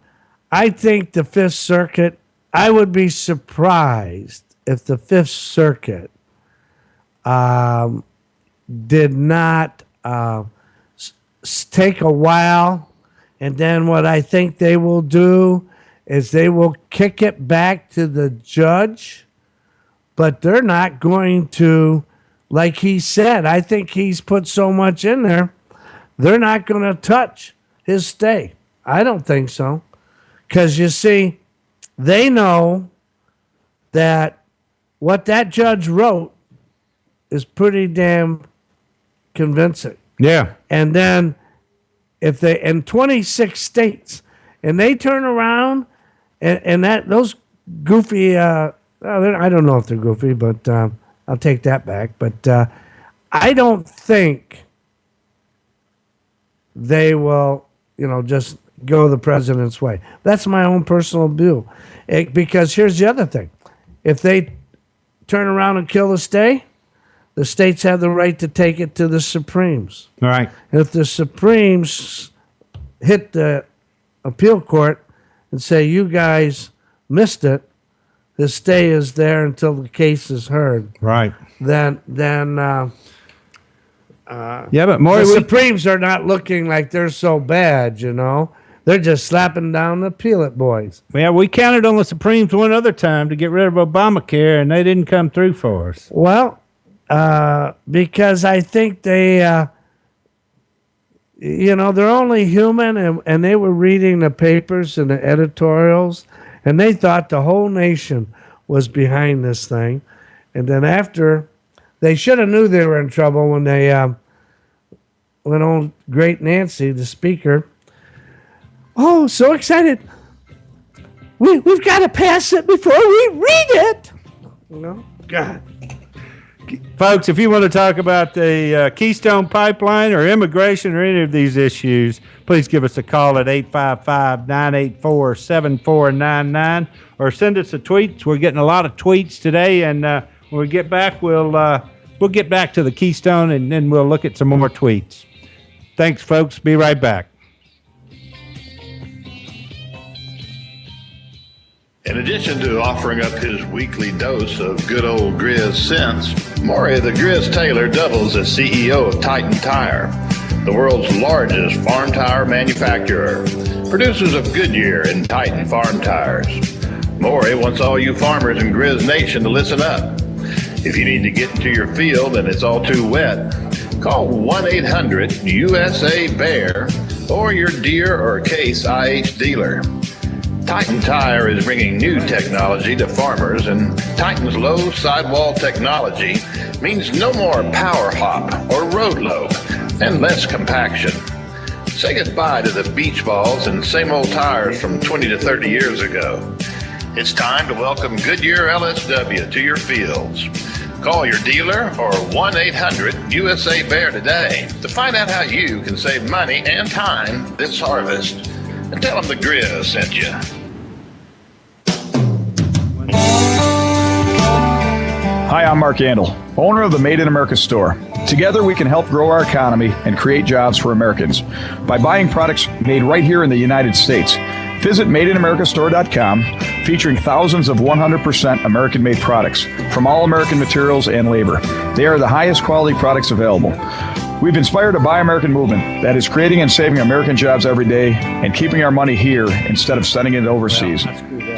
I think the Fifth Circuit, I would be surprised if the Fifth Circuit did not take a while, and then what I think they will do is they will kick it back to the judge, but they're not going to, like he said, I think he's put so much in there, they're not going to touch his stay. I don't think so. Because you see, they know that what that judge wrote is pretty damn convincing. Yeah. And then if they, in 26 states, and they turn around and that those goofy, I don't know if they're goofy, but I'll take that back. But I don't think they will, just go the president's way. That's my own personal view. Because here's the other thing. If they turn around and kill the stay, the states have the right to take it to the Supremes. All right. If the Supremes hit the appeal court and say, you guys missed it, the stay is there until the case is heard. Right. Then Yeah, but Morry, the Supremes are not looking like they're so bad, you know. They're just slapping down the Peel It boys. Yeah, we counted on the Supremes one other time to get rid of Obamacare, and they didn't come through for us. Well, because I think they, they're only human, and they were reading the papers and the editorials, and they thought the whole nation was behind this thing. And then after, they should have knew they were in trouble when they, when old Great Nancy, the speaker, oh, so excited. We've got to pass it before we read it. God. Folks, if you want to talk about the Keystone Pipeline or immigration or any of these issues, please give us a call at 855-984-7499 or send us a tweet. We're getting a lot of tweets today, and when we get back, we'll get back to the Keystone, and then we'll look at some more tweets. Thanks, folks. Be right back. In addition to offering up his weekly dose of good old Grizz sense, Morry the Grizz Taylor doubles as CEO of Titan Tire, the world's largest farm tire manufacturer, producers of Goodyear and Titan farm tires. Morry wants all you farmers in GrizzNation to listen up. If you need to get into your field and it's all too wet, call 1-800-USA-BEAR or your Deere or Case IH dealer. Titan Tire is bringing new technology to farmers, and Titan's low sidewall technology means no more power hop or road lobe and less compaction. Say goodbye to the beach balls and same old tires from 20 to 30 years ago. It's time to welcome Goodyear LSW to your fields. Call your dealer or 1-800-USA-BEAR today to find out how you can save money and time this harvest. And tell them the Grizz sent you. Hi, I'm Mark Andel, owner of the Made in America store. Together, we can help grow our economy and create jobs for Americans by buying products made right here in the United States. Visit MadeInAmericaStore.com, featuring thousands of 100% American-made products from all American materials and labor. They are the highest quality products available. We've inspired a Buy American movement that is creating and saving American jobs every day and keeping our money here instead of sending it overseas.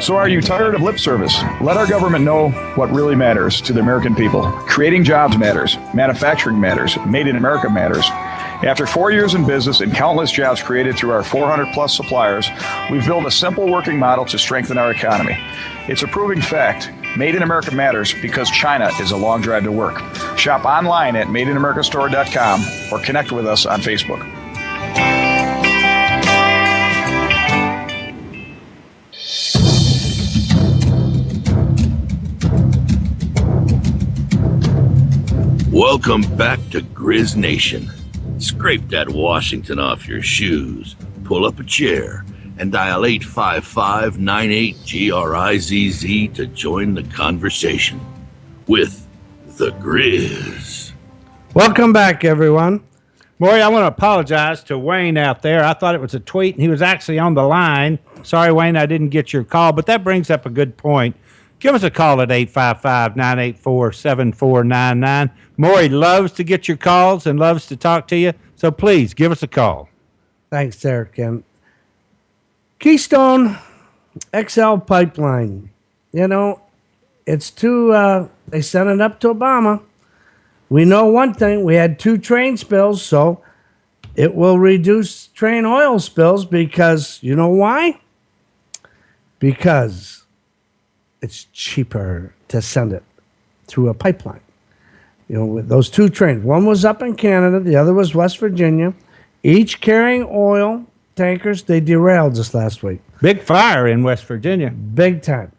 So are you tired of lip service? Let our government know what really matters to the American people. Creating jobs matters. Manufacturing matters. Made in America matters. After 4 years in business and countless jobs created through our 400-plus suppliers, we've built a simple working model to strengthen our economy. It's a proving fact. Made in America matters because China is a long drive to work. Shop online at MadeInAmericaStore.com or connect with us on Facebook. Welcome back to GrizzNation. Scrape that Washington off your shoes, pull up a chair, and dial 855-98-GRIZZ to join the conversation with the Grizz. Welcome back, everyone. Morry, I want to apologize to Wayne out there. I thought it was a tweet, and he was actually on the line. Sorry, Wayne, I didn't get your call, but that brings up a good point. Give us a call at 855-984-7499. Morry loves to get your calls and loves to talk to you, so please give us a call. Thanks, Eric. And Keystone XL pipeline, it's too, they sent it up to Obama. We know one thing, we had 2 train spills, so it will reduce train oil spills because, you know why? Because it's cheaper to send it through a pipeline. With those 2 trains, one was up in Canada, the other was West Virginia, each carrying oil tankers. They derailed this last week. Big fire in West Virginia. Big time.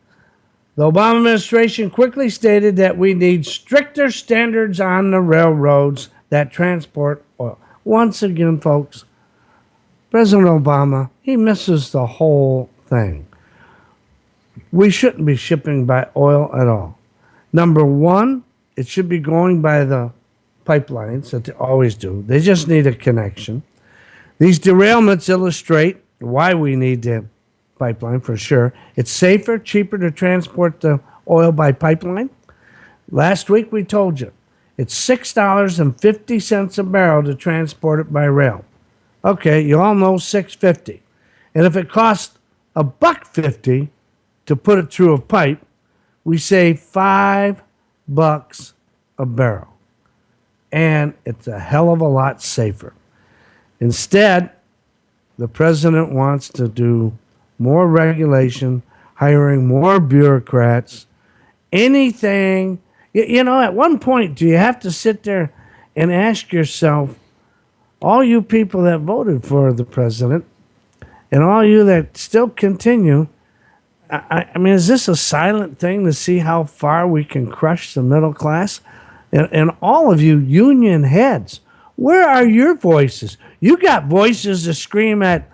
The Obama administration quickly stated that we need stricter standards on the railroads that transport oil. Once again, folks, President Obama, he misses the whole thing. We shouldn't be shipping by oil at all. Number one, it should be going by the pipelines that they always do. They just need a connection. These derailments illustrate why we need the pipeline for sure. It's safer, cheaper to transport the oil by pipeline. Last week we told you, It's $6.50 a barrel to transport it by rail. Okay, you all know $6.50. And if it costs $1.50 to put it through a pipe, we save $5 a barrel. And it's a hell of a lot safer. Instead, the president wants to do more regulation, hiring more bureaucrats, anything. You know, at one point, do you have to sit there and ask yourself, all you people that voted for the president and all you that still continue, I mean, is this a silent thing to see how far we can crush the middle class? And all of you union heads, where are your voices? You got voices to scream at,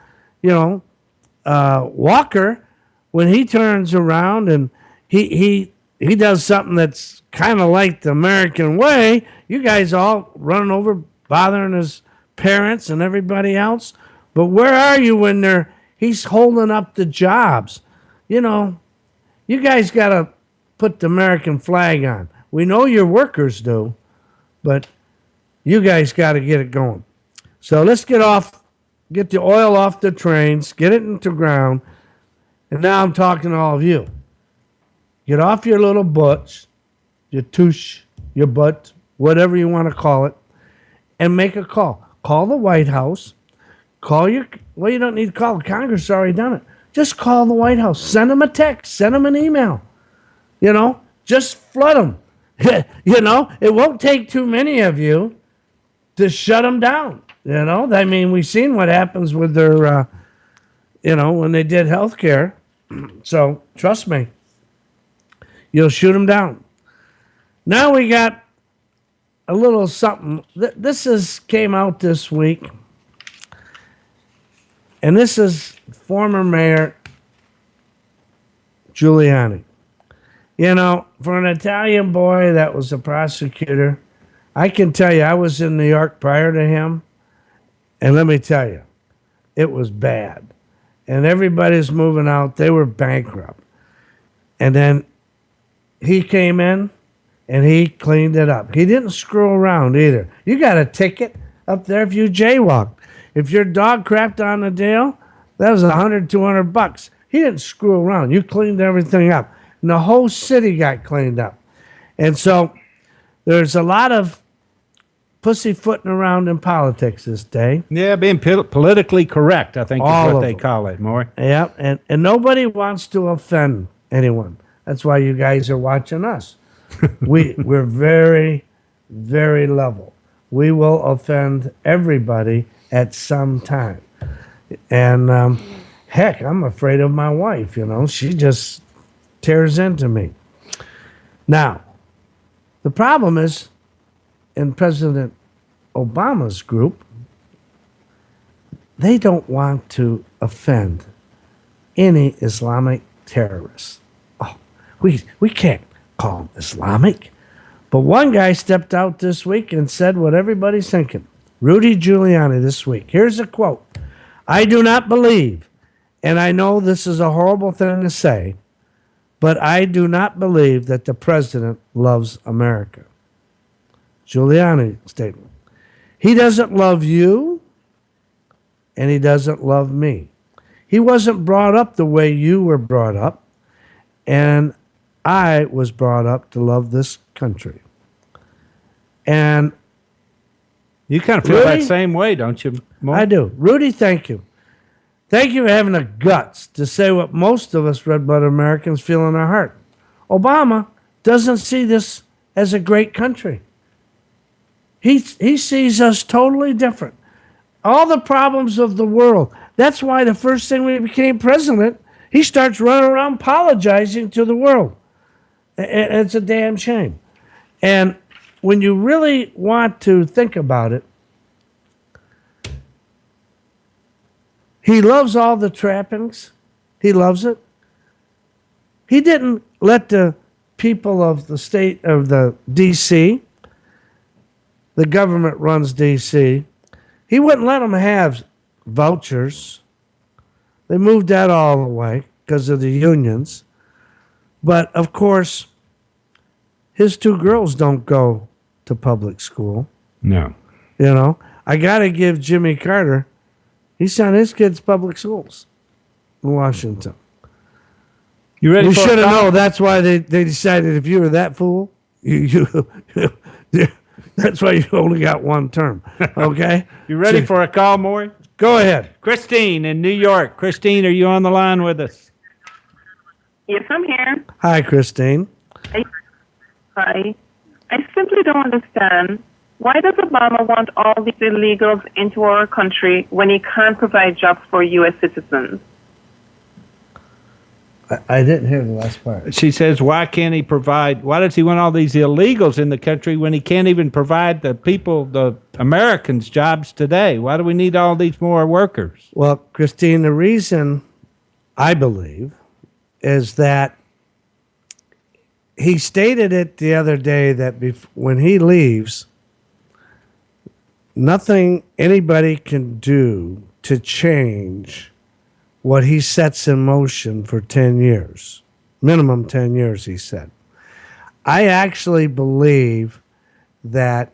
Walker when he turns around and he does something that's kind of like the American way. You guys all running over, bothering his parents and everybody else. But where are you when he's holding up the jobs? You guys got to put the American flag on. We know your workers do, but you guys got to get it going. So let's get the oil off the trains, get it into ground. And now I'm talking to all of you. Get off your little butts, your touche, your butt, whatever you want to call it, and make a call. Call the White House. You don't need to call. Congress has already done it. Just call the White House. Send them a text. Send them an email. Just flood them. It won't take too many of you to shut them down. I mean, we've seen what happens with their, when they did health care. So trust me, you'll shoot them down. Now we got a little something. This came out this week. And this is former Mayor Giuliani. For an Italian boy that was a prosecutor, I can tell you, I was in New York prior to him, and let me tell you, it was bad. And everybody's moving out. They were bankrupt. And then he came in, and he cleaned it up. He didn't screw around either. You got a ticket up there if you jaywalked. If your dog crapped on the deal, that was $100, $200. He didn't screw around. You cleaned everything up. And the whole city got cleaned up. And so there's a lot of pussyfooting around in politics this day. Yeah, being politically correct, I think is what they call it, Morry. Yeah, and nobody wants to offend anyone. That's why you guys are watching us. We're very, very level. We will offend everybody at some time. And heck, I'm afraid of my wife, She just tears into me. Now, the problem is, in President Obama's group, they don't want to offend any Islamic terrorists. Oh, we can't call them Islamic. But one guy stepped out this week and said what everybody's thinking. Rudy Giuliani this week. Here's a quote. I do not believe, and I know this is a horrible thing to say, but I do not believe that the president loves America. Giuliani statement. He doesn't love you, and he doesn't love me. He wasn't brought up the way you were brought up, and I was brought up to love this country. And you kind of feel Rudy, that same way, don't you, Morry? I do. Rudy, thank you. Thank you for having the guts to say what most of us red-blooded Americans feel in our heart. Obama doesn't see this as a great country. He sees us totally different. All the problems of the world. That's why the first thing when he became president, he starts running around apologizing to the world. It's a damn shame. And when you really want to think about it, he loves all the trappings. He loves it. He didn't let the people of the state of the D.C., the government runs D.C., he wouldn't let them have vouchers. They moved that all away because of the unions. But, of course, his two girls don't go to public school. No. You know, I got to give Jimmy Carter, he sent his kids to public schools in Washington. You ready? We for should have known. That's why they decided if you were that fool, that's why you only got one term. Okay? You ready for a call, Morry? Go ahead. Christine in New York. Christine, are you on the line with us? Yes, I'm here. Hi, Christine. Hi. I simply don't understand. Why does Obama want all these illegals into our country when he can't provide jobs for U.S. citizens? I didn't hear the last part. She says, why does he want all these illegals in the country when he can't even provide the people, the Americans, jobs today? Why do we need all these more workers? Well, Christine, the reason I believe is that he stated it the other day that when he leaves, nothing anybody can do to change what he sets in motion for 10 years, minimum 10 years, he said. I actually believe that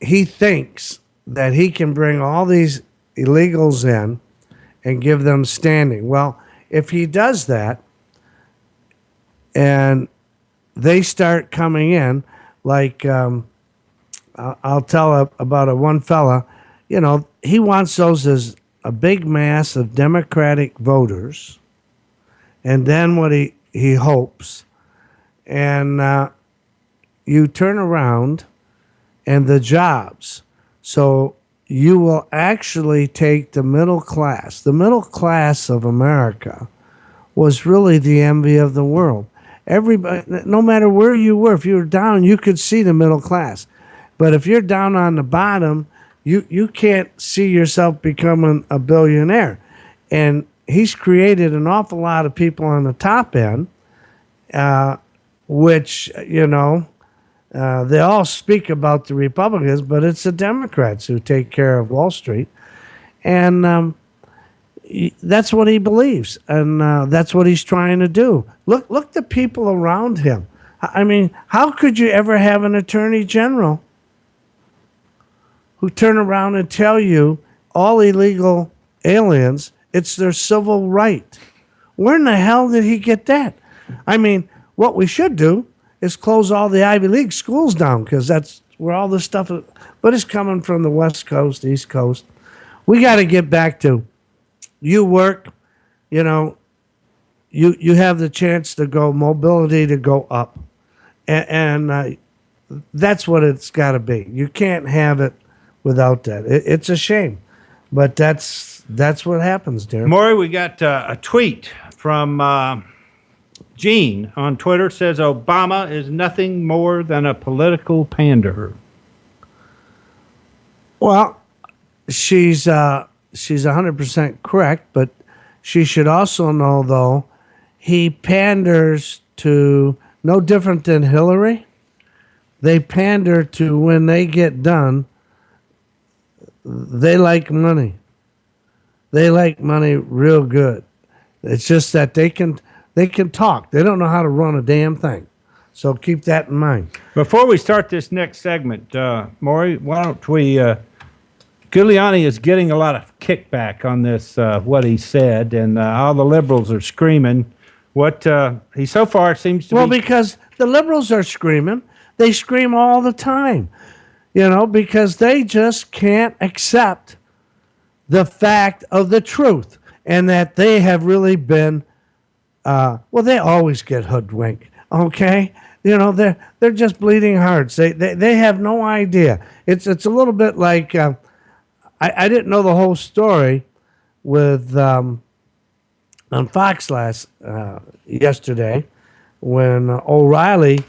he thinks that he can bring all these illegals in and give them standing. Well, if he does that and they start coming in, like I'll tell about one fella, you know, he wants those as a big mass of Democratic voters, and then what he hopes, and you turn around and the jobs. So you will actually take the middle class. The middle class of America was really the envy of the world. Everybody, no matter where you were, if you were down, you could see the middle class. But if you're down on the bottom, you can't see yourself becoming a billionaire. And he's created an awful lot of people on the top end, which, you know, they all speak about the Republicans, but it's the Democrats who take care of Wall Street. And that's what he believes. And that's what he's trying to do. Look the people around him. I mean, how could you ever have an attorney general who turn around and tell you all illegal aliens, it's their civil right? Where in the hell did he get that? I mean, what we should do is close all the Ivy League schools down, because that's where all this stuff is. But it's coming from the West Coast, East Coast. We got to get back to, you work, you know, you have the chance to go, mobility to go up. And that's what it's got to be. You can't have it without that. It's a shame, but that's what happens, dear. Morry, we got a tweet from Jean on Twitter. Says Obama is nothing more than a political panderer. Well, she's 100% correct, but she should also know, though, he panders to, no different than Hillary. They pander to, when they get done, they like money. They like money real good. It's just that they can talk. They don't know how to run a damn thing. So keep that in mind. Before we start this next segment, Morry, why don't we... Giuliani is getting a lot of kickback on this, what he said, and all the liberals are screaming. What he so far seems to be... Well, because the liberals are screaming. They scream all the time, you know, because they just can't accept the fact of the truth, and that they have really been, well, they always get hoodwinked, okay? You know, they're just bleeding hearts. They have no idea. It's a little bit like, I didn't know the whole story with, on Fox yesterday, when O'Reilly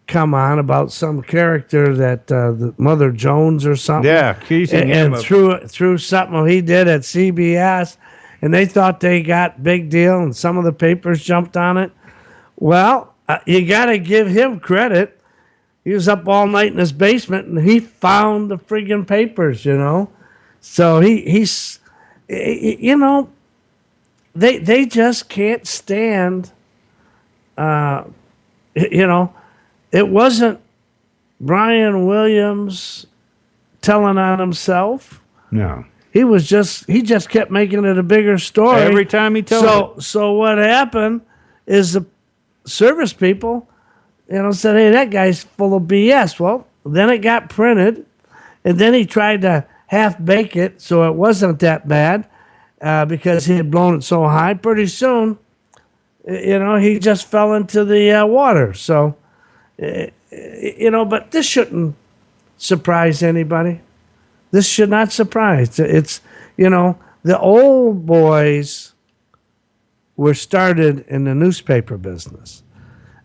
come on about some character that the Mother Jones or something. Yeah, accusing him of through something he did at CBS, and they thought they got big deal, and some of the papers jumped on it. Well, you got to give him credit. He was up all night in his basement, and he found the friggin' papers, you know. So he's, you know, they just can't stand, you know. It wasn't Brian Williams telling on himself? No. He just kept making it a bigger story. Every time he told it. So what happened is the service people, said, hey, that guy's full of BS. Well, then it got printed, and then he tried to half-bake it so it wasn't that bad because he had blown it so high. Pretty soon, he just fell into the water. So, but this shouldn't surprise anybody. This should not surprise. It's, the old boys were started in the newspaper business.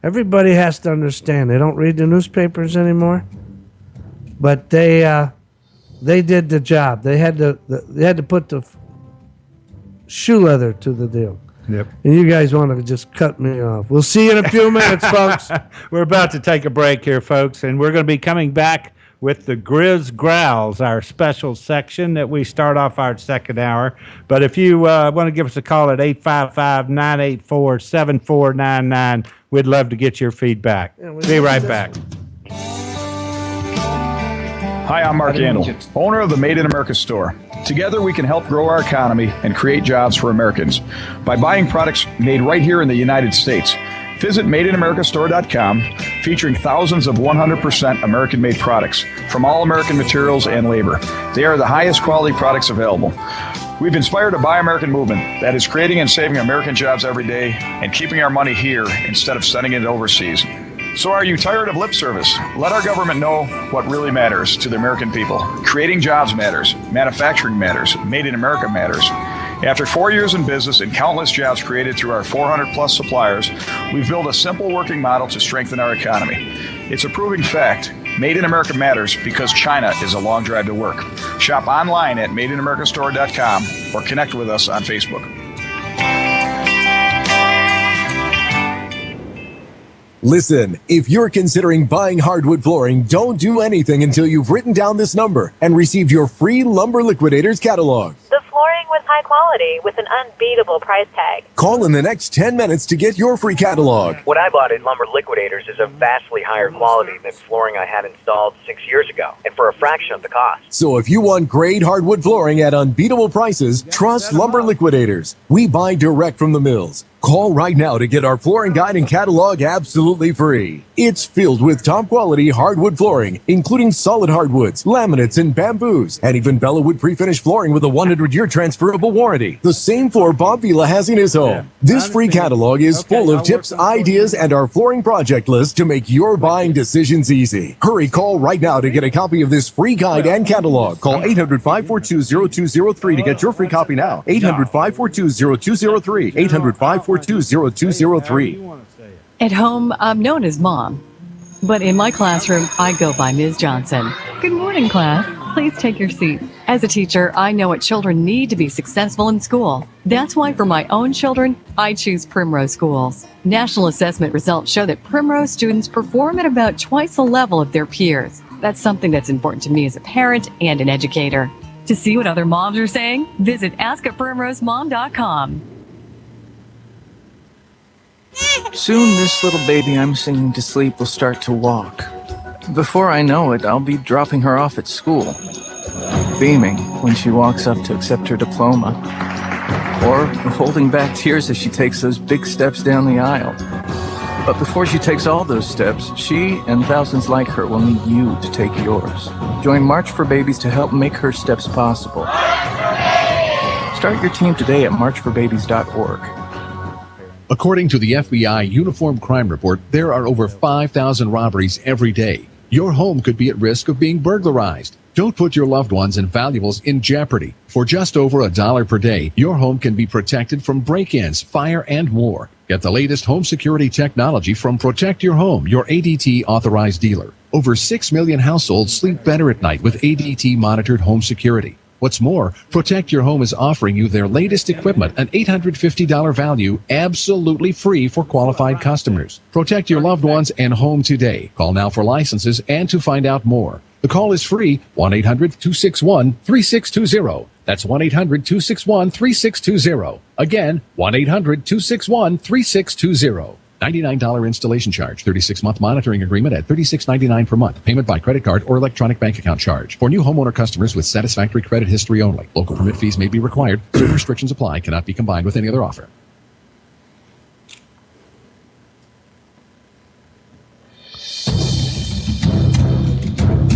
Everybody has to understand. They don't read the newspapers anymore, but they did the job. They had to put the shoe leather to the deal. Yep. And you guys want to just cut me off. We'll see you in a few minutes, folks. We're about to take a break here, folks, and we're going to be coming back with the Grizz Growls, our special section that we start off our second hour. But if you want to give us a call at 855-984-7499, we'd love to get your feedback. Be right back. Hi, I'm Mark Andel, owner of the Made in America store. Together, we can help grow our economy and create jobs for Americans by buying products made right here in the United States. Visit MadeInAmericaStore.com, featuring thousands of 100% American-made products from all American materials and labor. They are the highest quality products available. We've inspired a Buy American movement that is creating and saving American jobs every day and keeping our money here instead of sending it overseas. So are you tired of lip service? Let our government know what really matters to the American people. Creating jobs matters. Manufacturing matters. Made in America matters. After 4 years in business and countless jobs created through our 400-plus suppliers, we've built a simple working model to strengthen our economy. It's a proving fact. Made in America matters because China is a long drive to work. Shop online at MadeInAmericaStore.com or connect with us on Facebook. Listen, if you're considering buying hardwood flooring, don't do anything until you've written down this number and received your free Lumber Liquidators catalog. The flooring was high quality with an unbeatable price tag. Call in the next 10 minutes to get your free catalog. What I bought at Lumber Liquidators is of vastly higher quality than flooring I had installed 6 years ago, and for a fraction of the cost. So if you want great hardwood flooring at unbeatable prices, trust Lumber Liquidators. We buy direct from the mills. Call right now to get our flooring guide and catalog absolutely free. It's filled with top quality hardwood flooring, including solid hardwoods, laminates, and bamboos, and even Bellawood pre-finished flooring with a 100-year transferable warranty. The same floor Bob Vila has in his home. This free catalog is full of tips, ideas, and our flooring project list to make your buying decisions easy. Hurry, call right now to get a copy of this free guide and catalog. Call 800-542-0203 to get your free copy now. 800-542-0203. 800-542-0203. At home, I'm known as Mom. But in my classroom, I go by Ms. Johnson. Good morning, class. Please take your seats. As a teacher, I know what children need to be successful in school. That's why for my own children, I choose Primrose Schools. National assessment results show that Primrose students perform at about twice the level of their peers. That's something that's important to me as a parent and an educator. To see what other moms are saying, visit askaprimrosemom.com. Soon this little baby I'm singing to sleep will start to walk. Before I know it, I'll be dropping her off at school, beaming when she walks up to accept her diploma, or holding back tears as she takes those big steps down the aisle. But before she takes all those steps, she and thousands like her will need you to take yours. Join March for Babies to help make her steps possible. Start your team today at marchforbabies.org. According to the FBI Uniform Crime Report, there are over 5,000 robberies every day. Your home could be at risk of being burglarized. Don't put your loved ones and valuables in jeopardy. For just over $1 per day, your home can be protected from break-ins, fire, and more. Get the latest home security technology from Protect Your Home, your ADT authorized dealer. Over 6 million households sleep better at night with ADT monitored home security. What's more, Protect Your Home is offering you their latest equipment, an $850 value, absolutely free for qualified customers. Protect your loved ones and home today. Call now for licenses and to find out more. The call is free, 1-800-261-3620. That's 1-800-261-3620. Again, 1-800-261-3620. $99 installation charge. 36-month monitoring agreement at $36.99 per month. Payment by credit card or electronic bank account charge. For new homeowner customers with satisfactory credit history only. Local permit fees may be required. Certain restrictions apply. Cannot be combined with any other offer.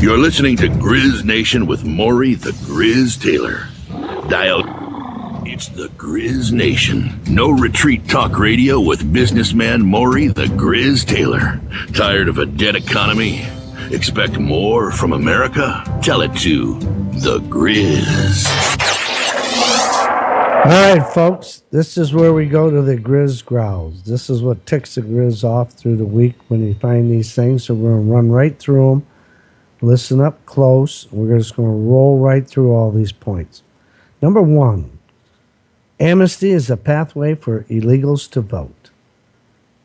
You're listening to GrizzNation with Morry the Grizz Taylor. Dial. It's the GrizzNation. No retreat talk radio with businessman Morry the Grizz Taylor. Tired of a dead economy? Expect more from America? Tell it to the Grizz. All right, folks. This is where we go to the Grizz growls. This is what ticks the Grizz off through the week when you find these things. So we're going to run right through them. Listen up close. We're just going to roll right through all these points. Number one. Amnesty is a pathway for illegals to vote.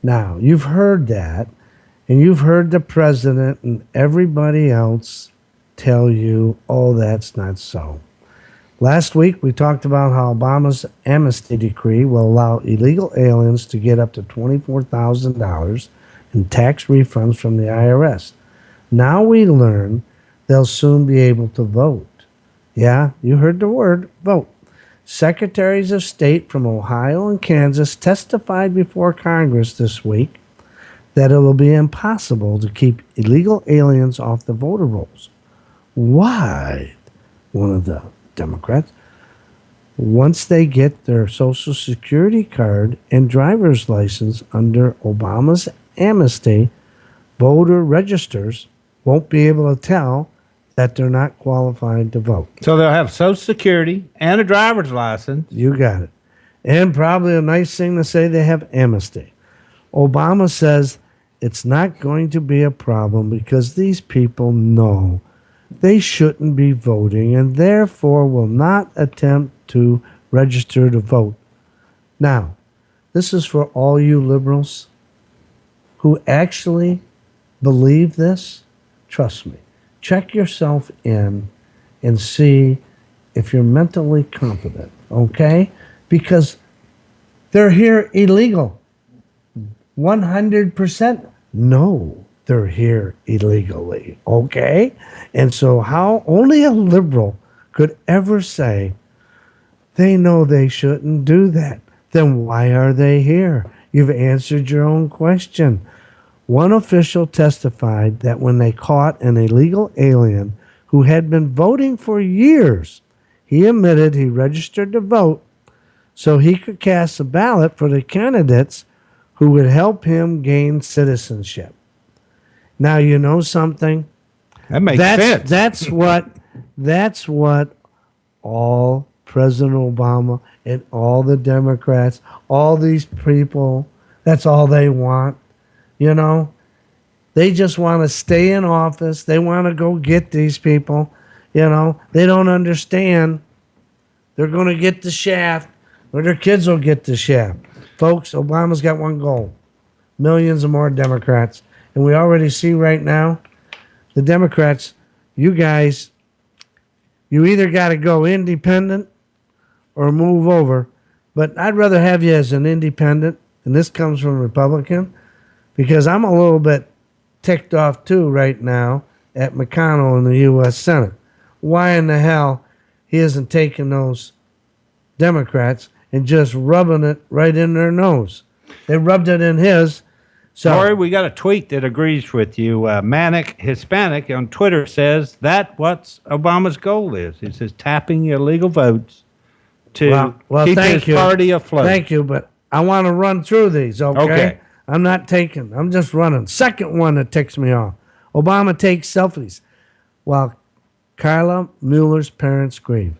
Now, you've heard that, and you've heard the president and everybody else tell you, oh, that's not so. Last week, we talked about how Obama's amnesty decree will allow illegal aliens to get up to $24,000 in tax refunds from the IRS. Now we learn they'll soon be able to vote. Yeah, you heard the word, vote. Secretaries of State from Ohio and Kansas testified before Congress this week that it will be impossible to keep illegal aliens off the voter rolls. Why? One of the Democrats. Once they get their Social Security card and driver's license under Obama's amnesty, voter registers won't be able to tell that they're not qualified to vote. So they'll have Social Security and a driver's license. You got it. And probably a nice thing to say they have amnesty. Obama says it's not going to be a problem because these people know they shouldn't be voting and therefore will not attempt to register to vote. Now, this is for all you liberals who actually believe this. Trust me. Check yourself in and see if you're mentally competent, okay? Because they're here illegal. 100%. No, they're here illegally, okay? And so how only a liberal could ever say they know they shouldn't do that. Then why are they here? You've answered your own question. One official testified that when they caught an illegal alien who had been voting for years, he admitted he registered to vote so he could cast a ballot for the candidates who would help him gain citizenship. Now, you know something? That makes sense. That's what all President Obama and all the Democrats, all these people, that's all they want. You know, they just want to stay in office. They want to go get these people. You know, they don't understand. They're going to get the shaft, or their kids will get the shaft. Folks, Obama's got one goal. Millions of more Democrats. And we already see right now, the Democrats, you guys, you either got to go independent or move over. But I'd rather have you as an independent, and this comes from a Republican, because I'm a little bit ticked off too right now at McConnell in the U.S. Senate. Why in the hell he isn't taking those Democrats and just rubbing it right in their nose? They rubbed it in his. So, Morry, we got a tweet that agrees with you. Manic Hispanic on Twitter says that what Obama's goal is. He says tapping illegal votes to keep his party afloat. Thank you, but I want to run through these, okay? I'm not taking. I'm just running. Second one that ticks me off. Obama takes selfies while Carla Mueller's parents grieve.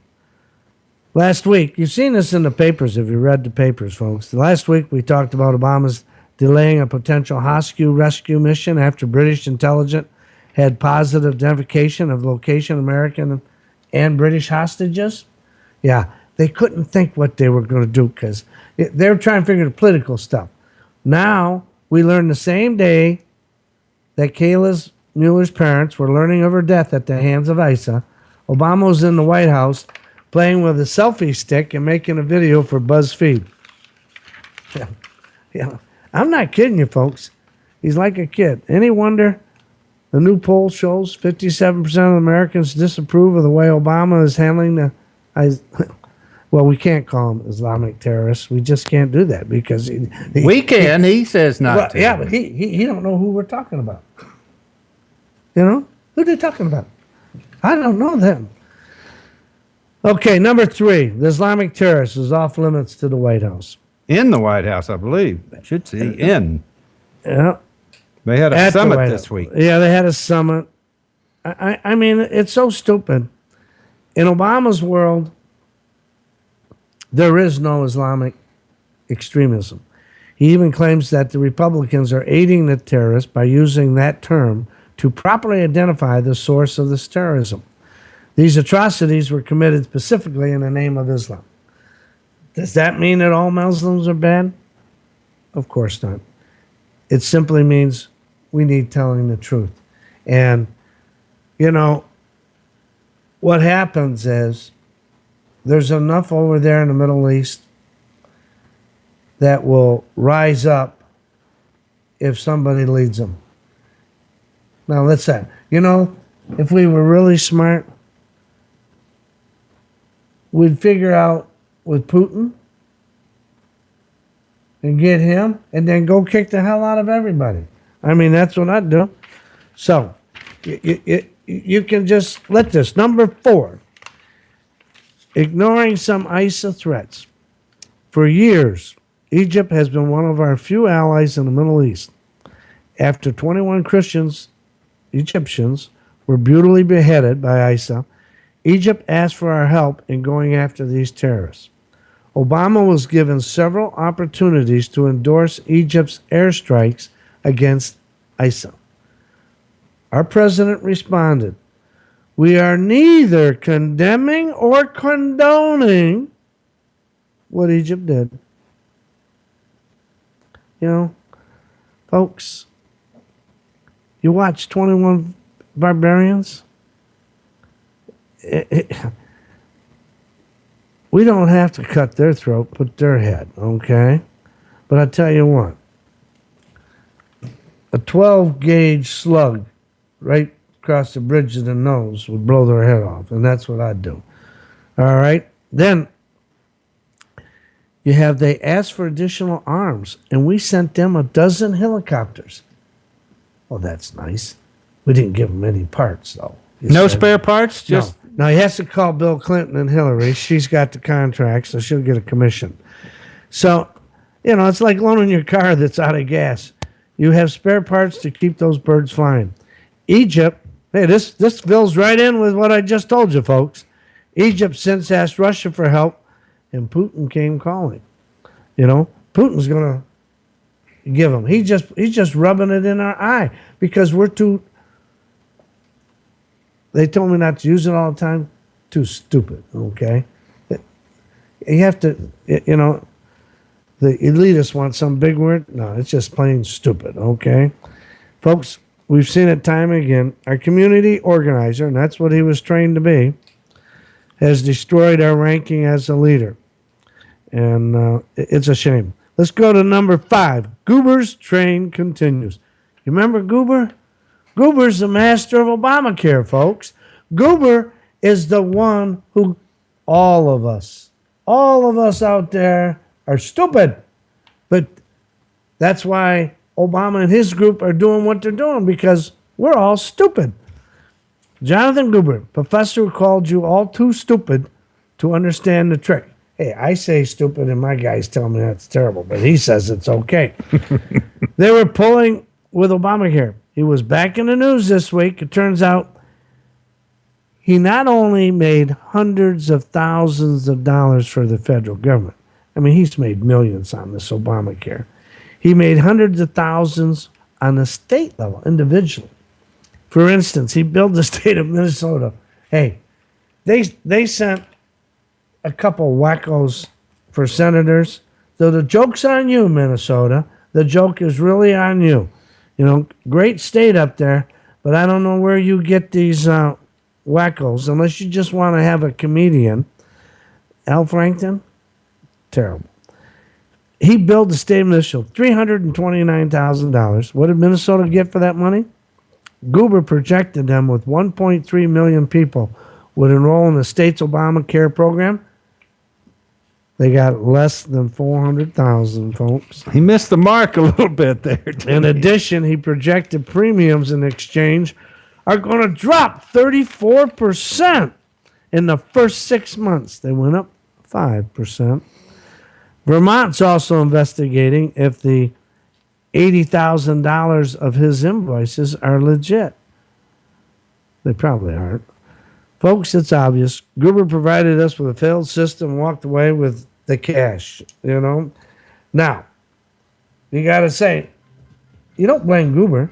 Last week, you've seen this in the papers if you read the papers, folks. Last week, we talked about Obama's delaying a potential hostage rescue mission after British intelligence had positive identification of location American and British hostages. Yeah, they couldn't think what they were going to do because they were trying to figure the political stuff. Now, we learned the same day that Kayla Mueller's parents were learning of her death at the hands of ISA. Obama was in the White House playing with a selfie stick and making a video for BuzzFeed. Yeah. I'm not kidding you, folks. He's like a kid. Any wonder the new poll shows 57% of Americans disapprove of the way Obama is handling the... Well, we can't call them Islamic terrorists. We just can't do that because... we can. He says not to. Yeah, but he don't know who we're talking about. You know? Who they talking about? I don't know them. Okay, number 3. The Islamic terrorist is off limits to the White House. In the White House, I believe. Should see in. Yeah. They had a summit this week. Yeah, they had a summit. I mean, it's so stupid. In Obama's world, there is no Islamic extremism. He even claims that the Republicans are aiding the terrorists by using that term to properly identify the source of this terrorism. These atrocities were committed specifically in the name of Islam. Does that mean that all Muslims are bad? Of course not. It simply means we need telling the truth. And, you know, what happens is there's enough over there in the Middle East that will rise up if somebody leads them. Now, let's say, you know, if we were really smart, we'd figure out with Putin and get him and then go kick the hell out of everybody. I mean, that's what I'd do. So, you can just let this. Number 4, ignoring some ISA threats. For years, Egypt has been one of our few allies in the Middle East. After 21 Egyptians were brutally beheaded by ISA, Egypt asked for our help in going after these terrorists. Obama was given several opportunities to endorse Egypt's airstrikes against ISA. Our president responded, "We are neither condemning or condoning what Egypt did." You know, folks, you watch 21 Barbarians. We don't have to cut their throat, put their head, okay? But I tell you what, a 12-gauge slug right across the bridge of the nose would blow their head off, and that's what I'd do. All right? Then they asked for additional arms, and we sent them 12 helicopters. Well, that's nice. We didn't give them any parts, though. No spare parts? Just No, he has to call Bill Clinton and Hillary. She's got the contract, so she'll get a commission. So, you know, it's like loaning your car that's out of gas. You have spare parts to keep those birds flying. Egypt, hey, this fills right in with what I just told you, folks. Egypt since asked Russia for help, and Putin came calling. You know, Putin's going to give them. He's just rubbing it in our eye because we're too... They told me not to use it all the time. Too stupid, okay? You have to, you know, the elitists want some big word. No, it's just plain stupid, okay? Folks, we've seen it time and again. Our community organizer, and that's what he was trained to be, has destroyed our ranking as a leader. And it's a shame. Let's go to number 5. Goober's train continues. You remember Goober? Goober's the master of Obamacare, folks. Goober is the one who all of us out there are stupid. But that's why Obama and his group are doing what they're doing, because we're all stupid. Jonathan Goober, professor who called you all too stupid to understand the trick. Hey, I say stupid and my guys tell me that's terrible, but he says it's okay. They were pulling with Obamacare. He was back in the news this week. It turns out he not only made hundreds of thousands of dollars for the federal government. I mean, he's made millions on this Obamacare. He made hundreds of thousands on the state level, individually. For instance, he billed the state of Minnesota. Hey, they sent a couple wackos for senators. So the joke's on you, Minnesota. The joke is really on you. You know, great state up there, but I don't know where you get these wackos, unless you just want to have a comedian. Al Franken? Terrible. He billed the state of Minnesota $329,000. What did Minnesota get for that money? Goober projected them with 1.3 million people would enroll in the state's Obamacare program. They got less than 400,000, folks. He missed the mark a little bit there. In addition, he projected premiums in exchange are going to drop 34% in the first 6 months. They went up 5%. Vermont's also investigating if the $80,000 of his invoices are legit. They probably aren't. Folks, it's obvious. Gruber provided us with a failed system and walked away with the cash, you know. Now, you got to say, you don't blame Gruber.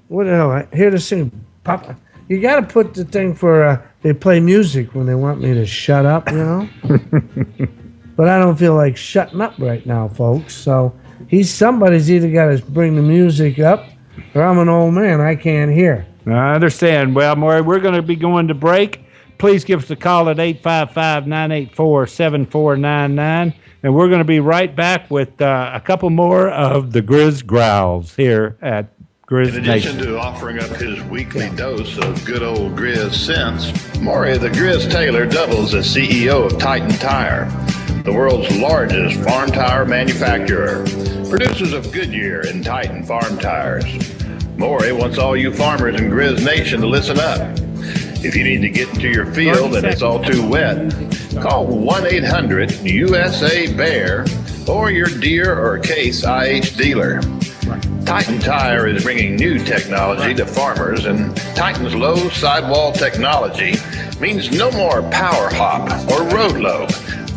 What the hell? I hear this thing pop. You got to put the thing for, they play music when they want me to shut up, you know. But I don't feel like shutting up right now, folks. So somebody's either got to bring the music up or I'm an old man. I can't hear. I understand. Well, Morry, we're going to be going to break. Please give us a call at 855-984-7499. And we're going to be right back with a couple more of the Grizz Growls here at GrizzNation. In addition to offering up his weekly dose of good old Grizz sense, Morry the Grizz Taylor doubles as CEO of Titan Tire, the world's largest farm tire manufacturer, producers of Goodyear and Titan farm tires. Morry wants all you farmers in GrizzNation to listen up. If you need to get into your field and it's all too wet, call 1-800-USA-BEAR or your Deere or Case IH dealer. Titan Tire is bringing new technology to farmers, and Titan's low sidewall technology means no more power hop or road low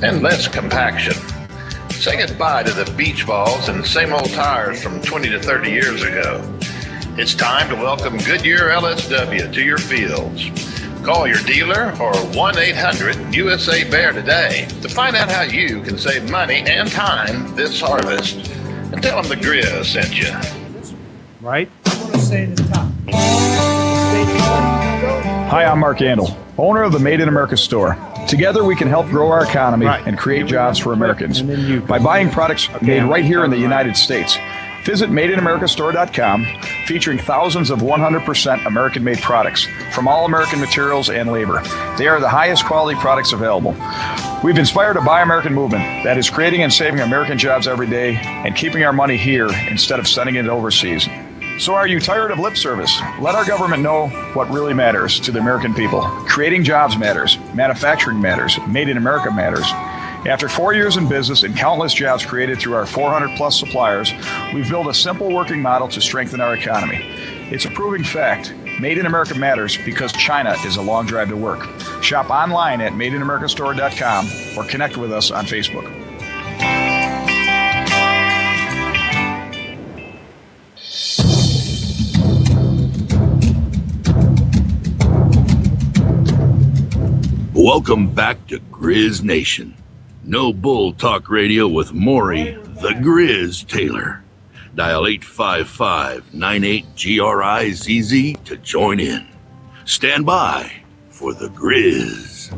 and less compaction. Say goodbye to the beach balls and same old tires from 20 to 30 years ago. It's time to welcome Goodyear LSW to your fields. Call your dealer or 1-800-USA-BEAR today to find out how you can save money and time this harvest. And tell them the Grizz sent you. Right? I'm going to say the top. Hi, I'm Mark Andel, owner of the Made in America store. Together, we can help grow our economy and create jobs for Americans by buying products made right here in the United States. Visit MadeInAmericaStore.com, featuring thousands of 100% American-made products from all American materials and labor. They are the highest quality products available. We've inspired a Buy American movement that is creating and saving American jobs every day and keeping our money here instead of sending it overseas. So are you tired of lip service? Let our government know what really matters to the American people. Creating jobs matters. Manufacturing matters. Made in America matters. After 4 years in business and countless jobs created through our 400-plus suppliers, we've built a simple working model to strengthen our economy. It's a proving fact. Made in America matters because China is a long drive to work. Shop online at MadeInAmericaStore.com or connect with us on Facebook. Welcome back to GrizzNation. No Bull Talk Radio with Morry the Grizz Taylor. Dial 855-98-GRIZZ to join in. Stand by for the Grizz.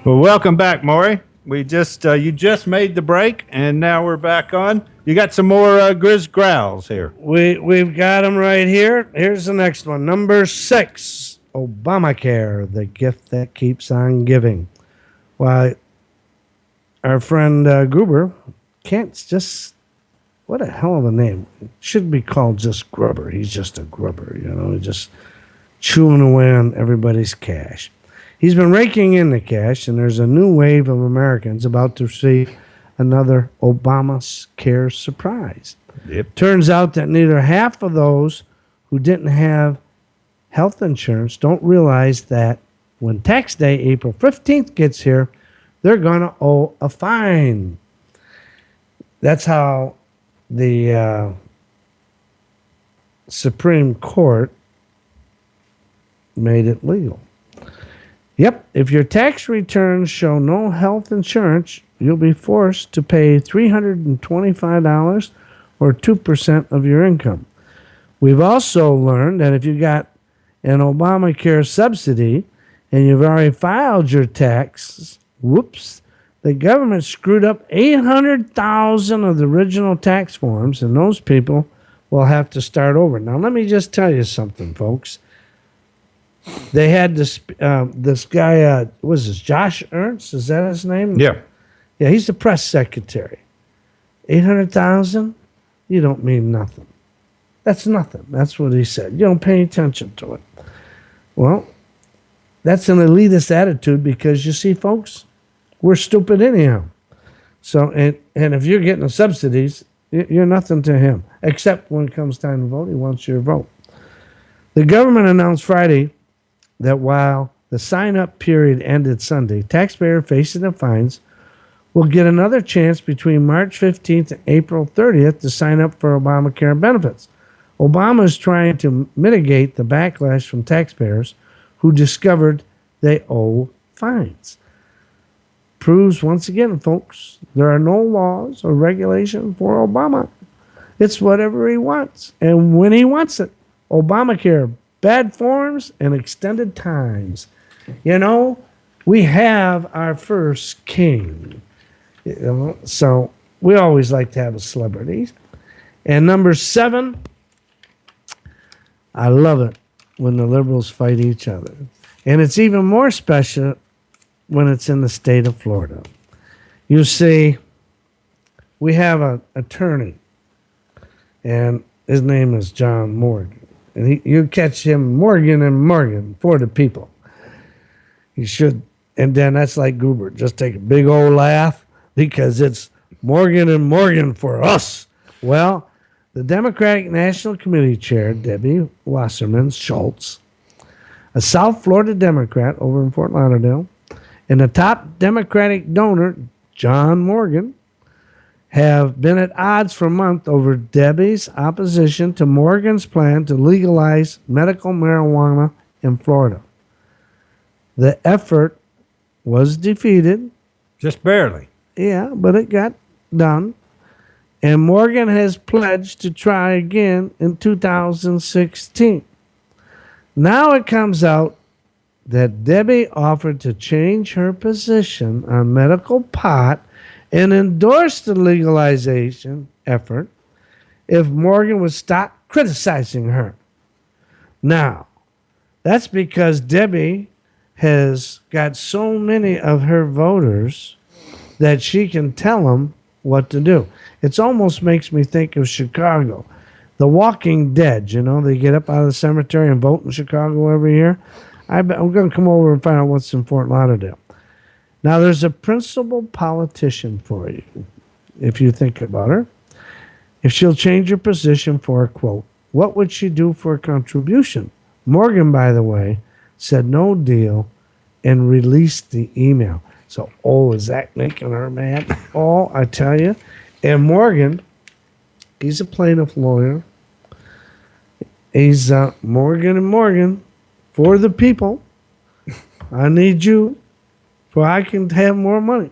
Well, welcome back, Morry. We just you just made the break, and now we're back on. You got some more Grizz Growls here. We've got them right here. Here's the next one. Number 6, Obamacare, the gift that keeps on giving. Why, our friend Gruber can't just, what a hell of a name. It should be called just Grubber. He's just a grubber, you know, just chewing away on everybody's cash. He's been raking in the cash, and there's a new wave of Americans about to receive another Obamacare surprise. Yep. Turns out that neither half of those who didn't have health insurance don't realize that when tax day, April 15th, gets here, they're going to owe a fine. That's how the Supreme Court made it legal. Yep, if your tax returns show no health insurance, you'll be forced to pay $325 or 2% of your income. We've also learned that if you got an Obamacare subsidy and you've already filed your taxes, whoops, The government screwed up 800,000 of the original tax forms, and those people will have to start over. Now, let me just tell you something, folks. They had this guy, was this Josh Ernst? Is that his name? Yeah. Yeah, he's the press secretary. 800,000? You don't mean nothing. That's nothing. That's what he said. You don't pay attention to it. Well, that's an elitist attitude because, you see, folks, we're stupid anyhow. So, and if you're getting the subsidies, you're nothing to him, except when it comes time to vote, he wants your vote. The government announced Friday that while the sign-up period ended Sunday, taxpayers facing the fines will get another chance between March 15th and April 30th to sign up for Obamacare benefits. Obama is trying to mitigate the backlash from taxpayers who discovered they owe fines. Proves once again, folks, there are no laws or regulations for Obama. It's whatever he wants and when he wants it. Obamacare, bad forms and extended times. You know, we have our first king. You know, so we always like to have a celebrity. And number 7, I love it when the liberals fight each other. And it's even more special when it's in the state of Florida. You see, we have an attorney, and his name is John Morgan. And you catch him Morgan and Morgan for the people. You should, and then that's like Goober. Just take a big old laugh because it's Morgan and Morgan for us. Well, the Democratic National Committee Chair, Debbie Wasserman Schultz, a South Florida Democrat over in Fort Lauderdale, and the top Democratic donor, John Morgan, have been at odds for a month over Debbie's opposition to Morgan's plan to legalize medical marijuana in Florida. The effort was defeated. Just barely. Yeah, but it got done. And Morgan has pledged to try again in 2016. Now it comes out that Debbie offered to change her position on medical pot and endorse the legalization effort if Morgan would stop criticizing her. Now, that's because Debbie has got so many of her voters that she can tell them what to do. It almost makes me think of Chicago. The Walking Dead, you know, they get up out of the cemetery and vote in Chicago every year. I'm going to come over and find out what's in Fort Lauderdale. Now, there's a principled politician for you, if you think about her. If she'll change her position for a quote, what would she do for a contribution? Morgan, by the way, said no deal and released the email. So, is that making her mad? Oh, I tell you. And Morgan, he's a plaintiff lawyer. He's Morgan and Morgan for the people. I need you so I can have more money.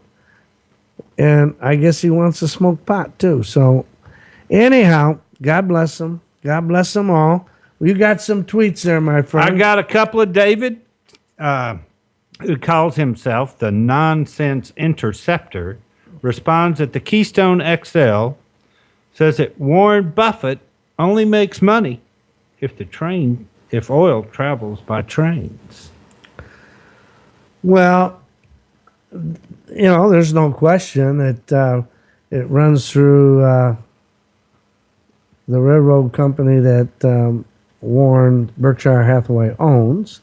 And I guess he wants to smoke pot too. So anyhow, God bless him. God bless them all. You got some tweets there, my friend. I got a couple of David, who calls himself the Nonsense Interceptor, responds that the Keystone XL says that Warren Buffett only makes money if oil travels by trains. Well, you know, there's no question that it runs through the railroad company that Warren Berkshire Hathaway owns,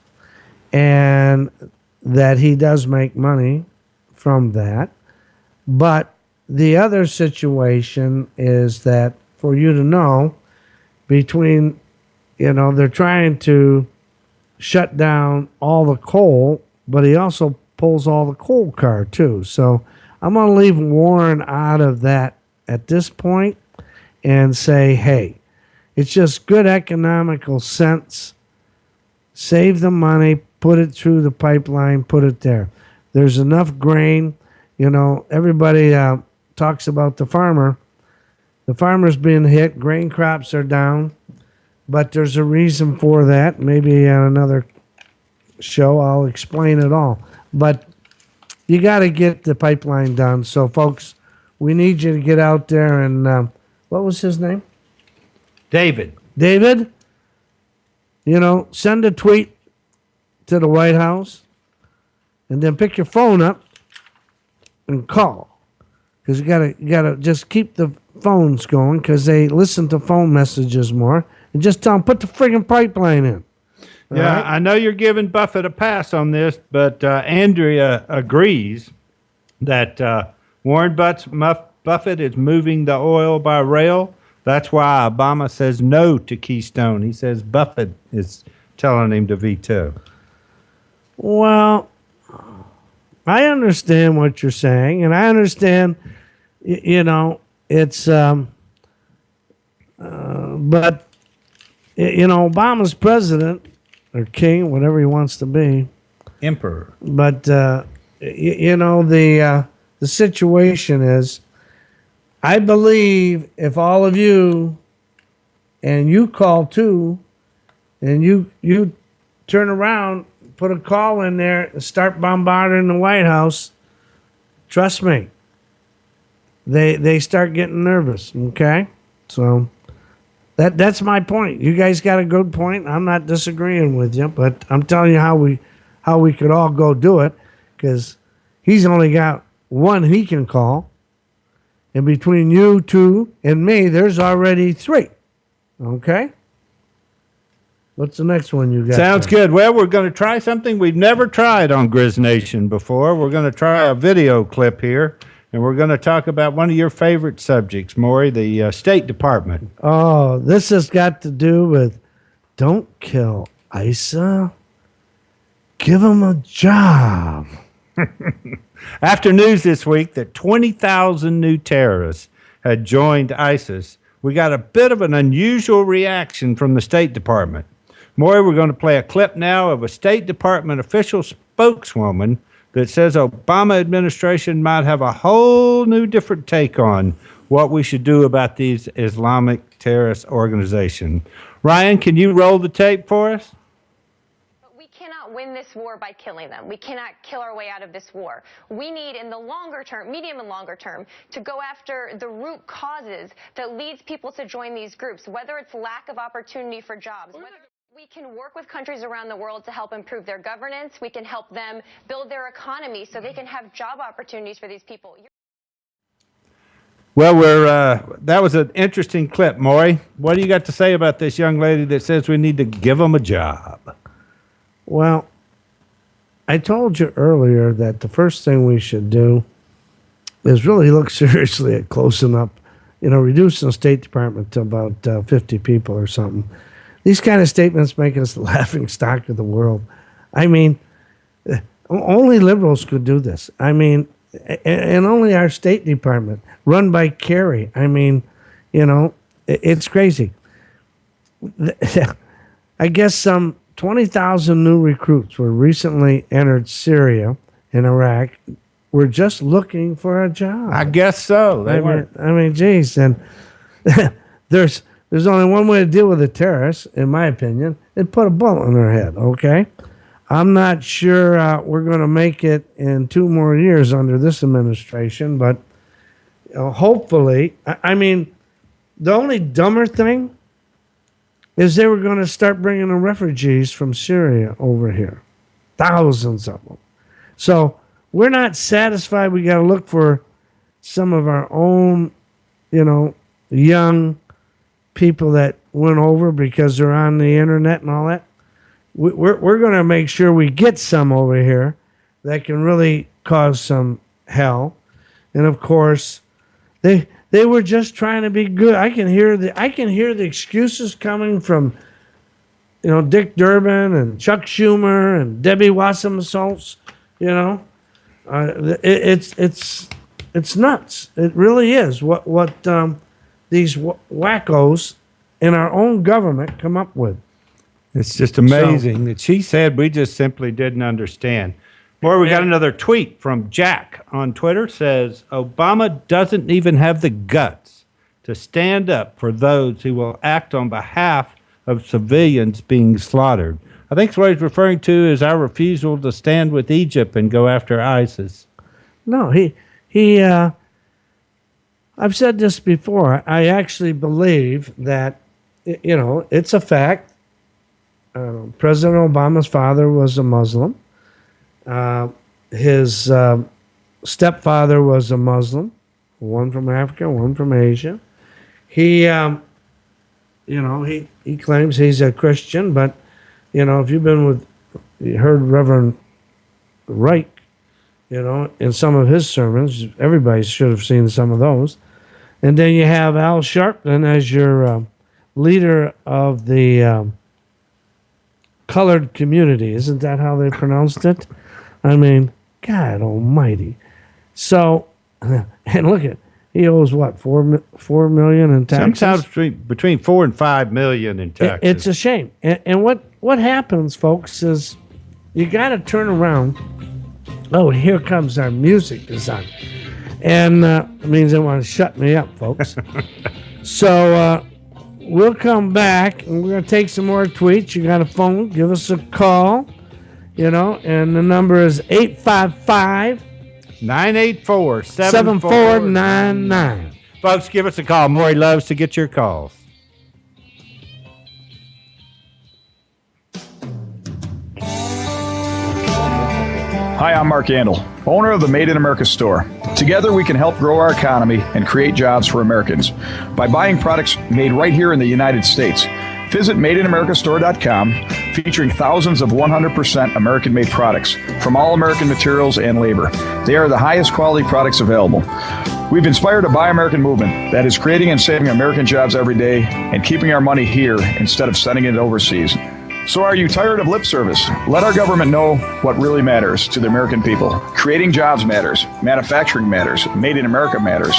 and that he does make money from that. But the other situation is that, for you to know, between, you know, they're trying to shut down all the coal, but he also pulls all the coal card too. So I'm going to leave Warren out of that at this point and say, hey, it's just good economical sense. Save the money, put it through the pipeline, put it there. There's enough grain. You know, everybody talks about the farmer. The farmer's being hit. Grain crops are down. But there's a reason for that. Maybe on another show I'll explain it all. But you got to get the pipeline done. So, folks, we need you to get out there and what was his name? David. David, send a tweet to the White House and then pick your phone up and call. Because you gotta just keep the phones going because they listen to phone messages more. And just tell them, put the friggin' pipeline in. Yeah, right? I know you're giving Buffett a pass on this, but Andrea agrees that Warren Buffett is moving the oil by rail. That's why Obama says no to Keystone. He says Buffett is telling him to veto. Well, I understand what you're saying, and I understand, it's, but, Obama's president, or king, whatever he wants to be. Emperor. But, the situation is, I believe if all of you, and you call too, and you turn around, put a call in there, and start bombarding the White House, trust me, they start getting nervous, okay? So that's my point. You guys got a good point. I'm not disagreeing with you, but I'm telling you how we could all go do it, because he's only got one he can call. And between you two and me, there's already three. Okay? What's the next one you got? Sounds good. Well, we're going to try something we've never tried on GrizzNation before. We're going to try a video clip here, and we're going to talk about one of your favorite subjects, Morry, the State Department. Oh, this has got to do with don't kill ISA. Give them a job. After news this week that 20,000 new terrorists had joined ISIS, we got a bit of an unusual reaction from the State Department. Morry, we're going to play a clip now of a State Department official spokeswoman that says Obama administration might have a whole new different take on what we should do about these Islamic terrorist organizations. Ryan, can you roll the tape for us? Win this war by killing them. We cannot kill our way out of this war. We need, in the longer term, medium and longer term, to go after the root causes that leads people to join these groups, whether it's lack of opportunity for jobs, whether we can work with countries around the world to help improve their governance. We can help them build their economy so they can have job opportunities for these people. Well, that was an interesting clip, Morry. What do you got to say about this young lady that says we need to give them a job? Well, I told you earlier that the first thing we should do is really look seriously at closing up, reducing the State Department to about 50 people or something. These kind of statements make us the laughing stock of the world. I mean, only liberals could do this. I mean, and only our State Department, run by Kerry. I mean, it's crazy. I guess some 20,000 new recruits were recently entered Syria and Iraq. We're just looking for a job. I guess so. I mean, geez, and there's only one way to deal with the terrorists, in my opinion, and put a bullet in their head. Okay, I'm not sure we're going to make it in 2 more years under this administration, but hopefully. I mean, the only dumber thing is they were going to start bringing the refugees from Syria over here. Thousands of them. So we're not satisfied. We got to look for some of our own, young people that went over because they're on the internet and all that. We're going to make sure we get some over here that can really cause some hell. And of course, they were just trying to be good. I can hear the excuses coming from, Dick Durbin and Chuck Schumer and Debbie Wasserman-Schultz. It's nuts. It really is what these wackos in our own government come up with. It's just amazing that she said we just simply didn't understand. More, we got another tweet from Jack on Twitter. Says Obama doesn't even have the guts to stand up for those who will act on behalf of civilians being slaughtered. I think what he's referring to is our refusal to stand with Egypt and go after ISIS. No, I've said this before. I actually believe that, it's a fact. President Obama's father was a Muslim. His stepfather was a Muslim, one from Africa, one from Asia. He claims he's a Christian, but, if you've you heard Reverend Wright, in some of his sermons, everybody should have seen some of those. And then you have Al Sharpton as your leader of the colored community. Isn't that how they pronounced it? I mean, God almighty. So, and look at, he owes what, $4 million in taxes? Sometimes between 4 and 5 million in taxes. It's a shame. And what happens, folks, is you got to turn around. Oh, here comes our music design. And it means they want to shut me up, folks. So we'll come back, and we're going to take some more tweets. You got a phone, give us a call, and the number is 855 984 7499. Folks, give us a call. Morry loves to get your calls. Hi, I'm Mark Andel, owner of the Made in America store. Together, we can help grow our economy and create jobs for Americans by buying products made right here in the United States. Visit MadeInAmericaStore.com, featuring thousands of 100% American-made products from all American materials and labor. They are the highest quality products available. We've inspired a Buy American movement that is creating and saving American jobs every day and keeping our money here instead of sending it overseas. So are you tired of lip service? Let our government know what really matters to the American people. Creating jobs matters. Manufacturing matters. Made in America matters.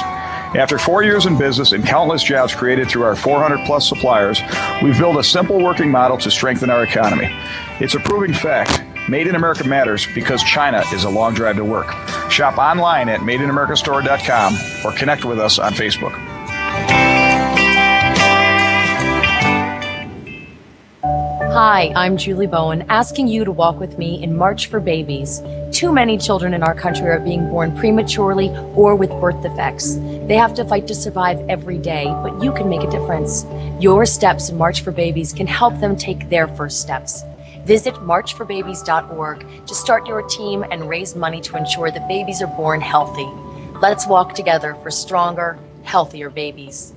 After 4 years in business and countless jobs created through our 400-plus suppliers, we've built a simple working model to strengthen our economy. It's a proving fact. Made in America matters because China is a long drive to work. Shop online at MadeInAmericaStore.com or connect with us on Facebook. Hi, I'm Julie Bowen, asking you to walk with me in March for Babies. Too many children in our country are being born prematurely or with birth defects. They have to fight to survive every day, but you can make a difference. Your steps in March for Babies can help them take their first steps. Visit marchforbabies.org to start your team and raise money to ensure that babies are born healthy. Let's walk together for stronger, healthier babies.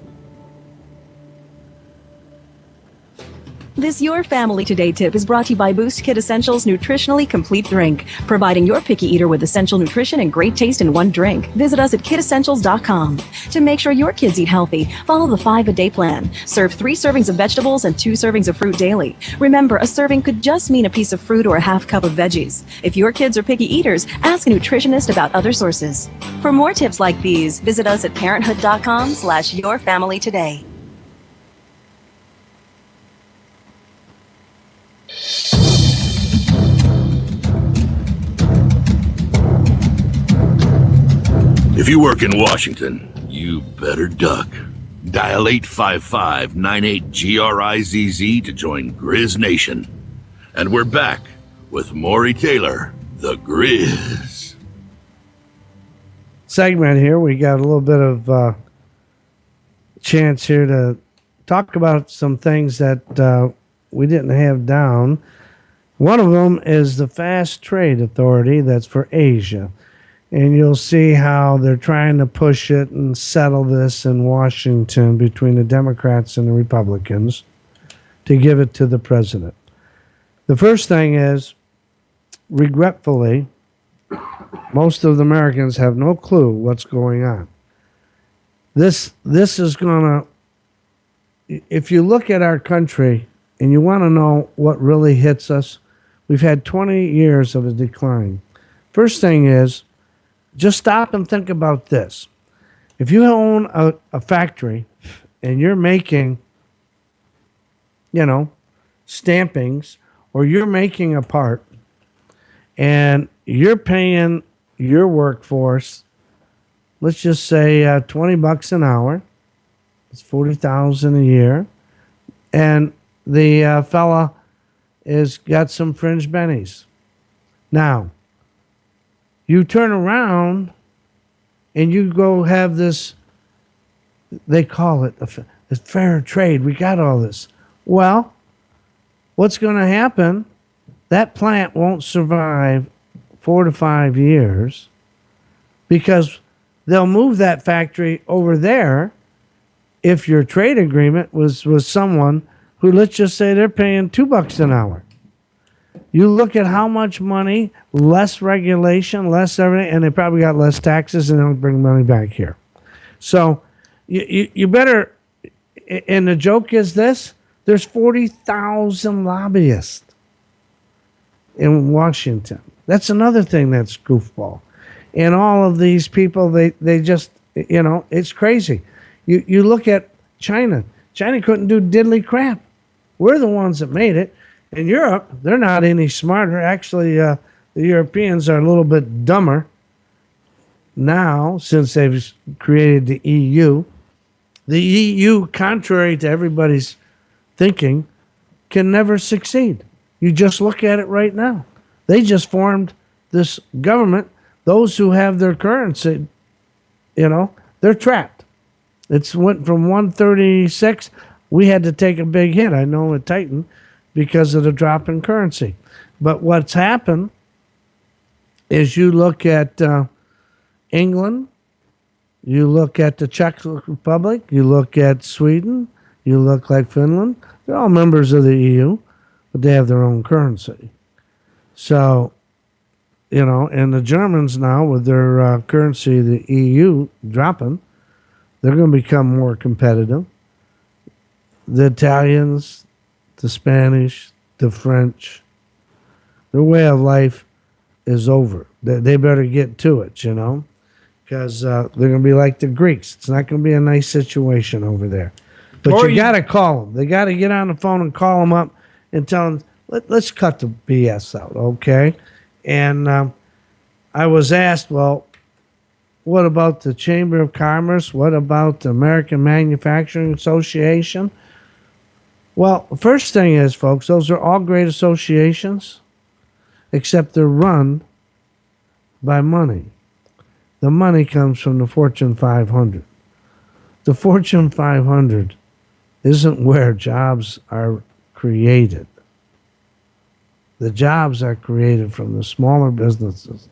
This Your Family Today tip is brought to you by Boost Kid Essentials Nutritionally Complete Drink, providing your picky eater with essential nutrition and great taste in one drink. Visit us at kidessentials.com. To make sure your kids eat healthy, follow the 5-a-day plan. Serve 3 servings of vegetables and 2 servings of fruit daily. Remember, a serving could just mean a piece of fruit or a half cup of veggies. If your kids are picky eaters, ask a nutritionist about other sources. For more tips like these, visit us at parenthood.com/yourfamilytoday. If you work in Washington, you better duck. Dial 855-98-GRIZZ to join GrizzNation. And we're back with Morry Taylor, the Grizz. Segment here, we got a little bit of chance here to talk about some things that we didn't have down. One of them is the Fast Trade Authority that's for Asia. And you'll see how they're trying to push it and settle this in Washington between the Democrats and the Republicans to give it to the president. The first thing is, regretfully, most of the Americans have no clue what's going on. This is going to, if you look at our country and you want to know what really hits us, we've had 20 years of a decline. First thing is, just stop and think about this. If you own a factory and you're making, stampings, or you're making a part and you're paying your workforce, let's just say $20 an hour, it's $40,000 a year, and the fella is got some fringe bennies. Now, you turn around and you go have this, they call it a fair trade. We got all this. Well, what's going to happen? That plant won't survive 4 to 5 years because they'll move that factory over there if your trade agreement was someone who, let's just say they're paying $2 an hour. You look at how much money, less regulation, less everything, and they probably got less taxes and they'll bring money back here. So you better, and the joke is this, there's 40,000 lobbyists in Washington. That's another thing that's goofball. And all of these people, they just, it's crazy. You look at China. China couldn't do diddly crap. We're the ones that made it. In Europe, they're not any smarter. Actually, the Europeans are a little bit dumber now since they've created the EU. The EU, contrary to everybody's thinking, can never succeed. You just look at it right now. They just formed this government. Those who have their currency, they're trapped. It's went from 136. We had to take a big hit, I know, at Titan because of the drop in currency. But what's happened is you look at England, you look at the Czech Republic, you look at Sweden, you look like Finland. They're all members of the EU, but they have their own currency. So, and the Germans now with their currency, the EU, dropping, they're going to become more competitive. The Italians, the Spanish, the French, their way of life is over. They better get to it, because they're going to be like the Greeks. It's not going to be a nice situation over there. But you got to call them. They got to get on the phone and call them up and tell them, let's cut the BS out, okay? And I was asked, well, what about the Chamber of Commerce? What about the American Manufacturing Association? Well, the first thing is, folks, those are all great associations, except they're run by money. The money comes from the Fortune 500. The Fortune 500 isn't where jobs are created. The jobs are created from the smaller businesses.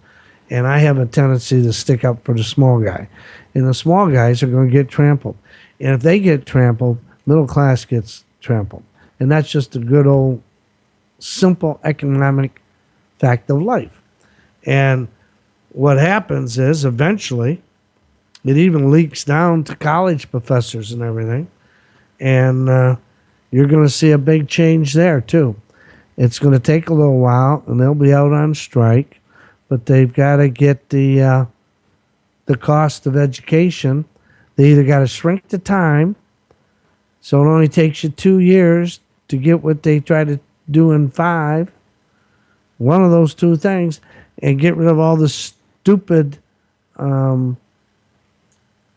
And I have a tendency to stick up for the small guy. And the small guys are going to get trampled. And if they get trampled, middle class gets trampled. And that's just a good old simple economic fact of life. And what happens is eventually it even leaks down to college professors and everything. And you're going to see a big change there too. It's going to take a little while and they'll be out on strike, but they've got to get the cost of education. They either got to shrink the time, so it only takes you 2 years to get what they try to do in 5, one of those two things, and get rid of all the stupid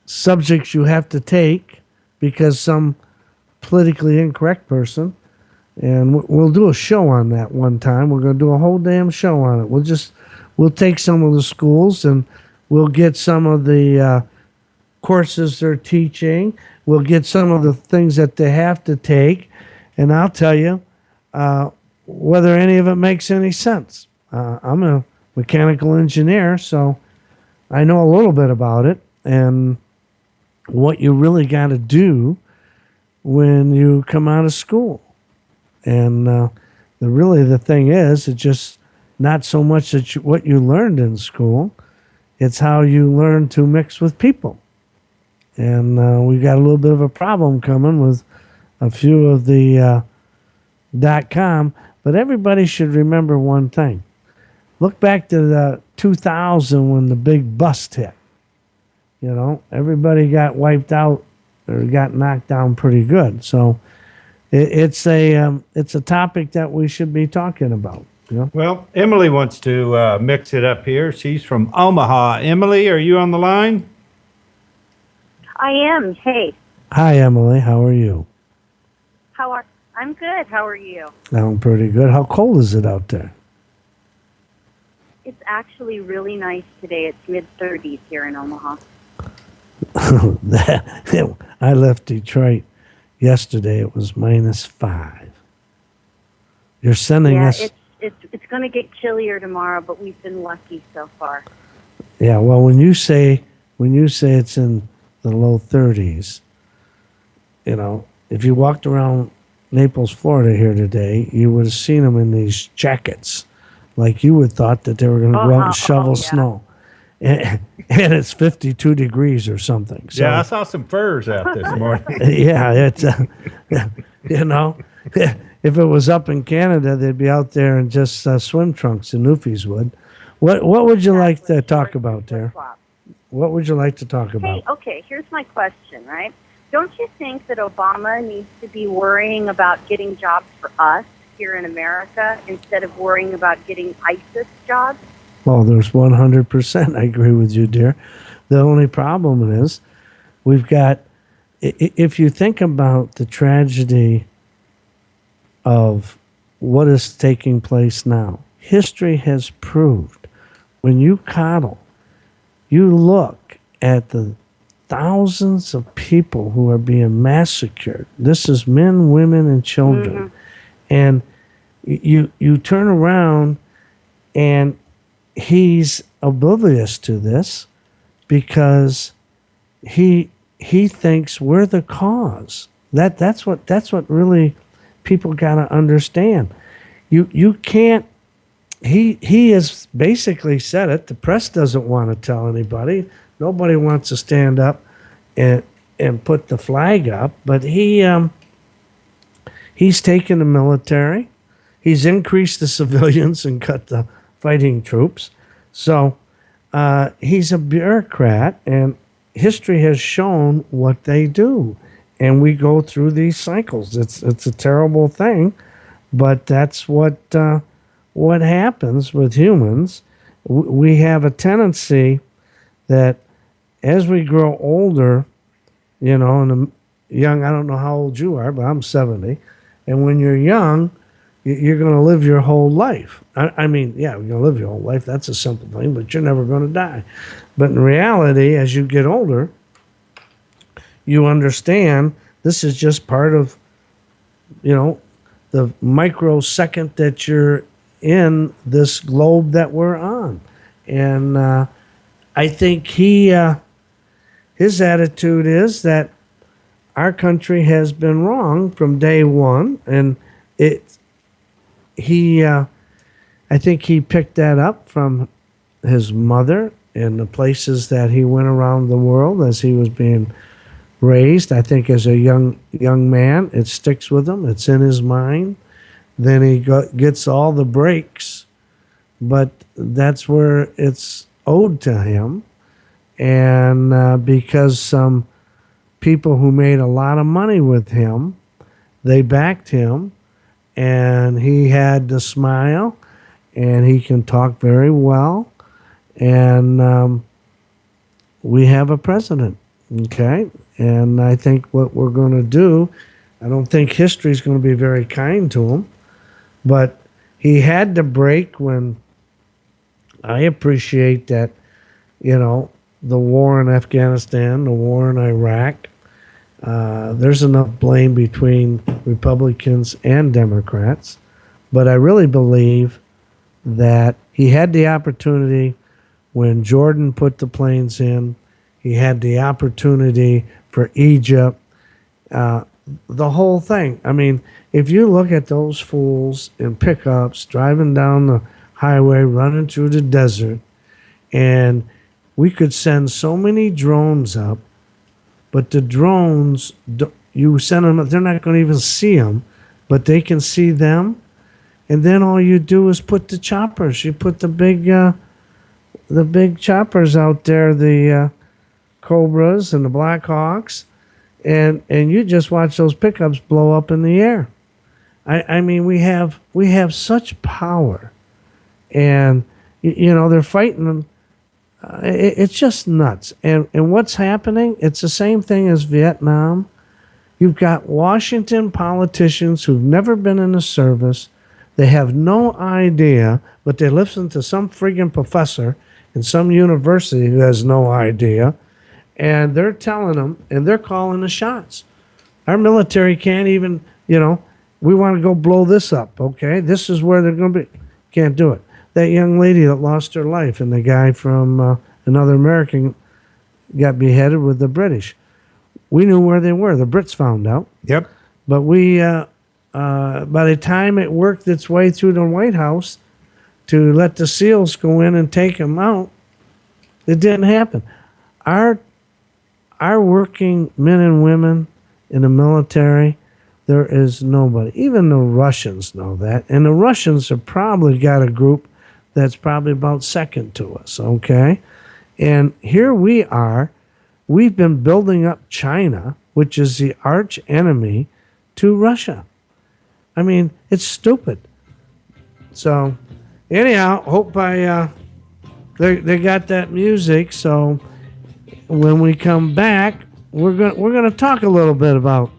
subjects you have to take because some politically incorrect person, and we'll do a show on that one time. We're going to do a whole damn show on it. We'll take some of the schools and we'll get some of the courses they're teaching. We'll get some of the things that they have to take, and I'll tell you whether any of it makes any sense. I'm a mechanical engineer, so I know a little bit about it and what you really got to do when you come out of school. And the thing is, it's just not so much that what you learned in school, it's how you learn to mix with people. And we got a little bit of a problem coming with a few of the .com, but everybody should remember one thing. Look back to the 2000 when the big bust hit. Everybody got wiped out or got knocked down pretty good. So it's a topic that we should be talking about. Well, Emily wants to mix it up here. She's from Omaha. Emily, are you on the line? I am. Hey. Hi, Emily. How are you? I'm good. How are you? I'm pretty good. How cold is it out there? It's actually really nice today. It's mid-30s here in Omaha. I left Detroit yesterday. It was -5. You're sending us. It's going to get chillier tomorrow, but we've been lucky so far. Yeah, well, when you say it's in the low 30s, if you walked around Naples, Florida here today, you would have seen them in these jackets, like you would thought that they were going to go out and shovel snow. And it's 52 degrees or something. So, yeah, I saw some furs out this morning. Yeah, it's if it was up in Canada, they'd be out there in just swim trunks. The Newfies would. What would you like to talk about there? What would you like to talk about? Hey, okay, here's my question, right? Don't you think that Obama needs to be worrying about getting jobs for us here in America instead of worrying about getting ISIS jobs? Well, there's 100%. I agree with you, dear. The only problem is we've got, if you think about the tragedy of what is taking place now, history has proved when you coddle, you look at the thousands of people who are being massacred. This is men, women, and children. And you turn around and he's oblivious to this because he thinks we're the cause. That's what really people got to understand. You can't. He has basically said it. The press doesn't want to tell anybody. Nobody wants to stand up and put the flag up. But he's taken the military. He's increased the civilians and cut the fighting troops. So he's a bureaucrat, and history has shown what they do. And we go through these cycles. It's a terrible thing, but that's what happens with humans. We have a tendency that as we grow older, and young, I don't know how old you are, but I'm 70. And when you're young, you're going to live your whole life. I mean, yeah, you're going to live your whole life. That's a simple thing, but you're never going to die. But in reality, as you get older, you understand this is just part of, the microsecond that you're in this globe that we're on. And I think his attitude is that our country has been wrong from day one, and I think he picked that up from his mother and the places that he went around the world as he was being raised. I think as a young man, it sticks with him. It's in his mind. Then he gets all the breaks, but that's where it's owed to him. And because some people who made a lot of money with him, they backed him, and he had the smile, and he can talk very well. And we have a president, okay? And I think what we're going to do, I don't think history is going to be very kind to him, but he had to break when I appreciate that, the war in Afghanistan, the war in Iraq, there's enough blame between Republicans and Democrats. But I really believe that he had the opportunity when Jordan put the planes in. He had the opportunity for Egypt, the whole thing. I mean, if you look at those fools in pickups driving down the highway, running through the desert, and we could send so many drones up, but the drones, you send them, they're not going to even see them, but they can see them. And then all you do is put the choppers. You put the big choppers out there, the Cobras and the Black Hawks, and you just watch those pickups blow up in the air. I mean, we have such power, and they're fighting them. It's just nuts. And what's happening? It's the same thing as Vietnam. You've got Washington politicians who've never been in the service. They have no idea, but they listen to some friggin' professor in some university who has no idea. and they're telling them, and they're calling the shots. Our military can't even, we want to go blow this up, okay? This is where they're going to be. Can't do it. That young lady that lost her life and the guy from another American got beheaded with the British. We knew where they were. The Brits found out. Yep. But we, by the time it worked its way through the White House to let the SEALs go in and take them out, it didn't happen. Our working men and women in the military, there is nobody. Even the Russians know that. And the Russians have probably got a group that's probably about second to us, okay? And here we are. We've been building up China, which is the arch enemy to Russia. I mean, it's stupid. So, anyhow, hope they got that music. So, when we come back, we're gonna talk a little bit about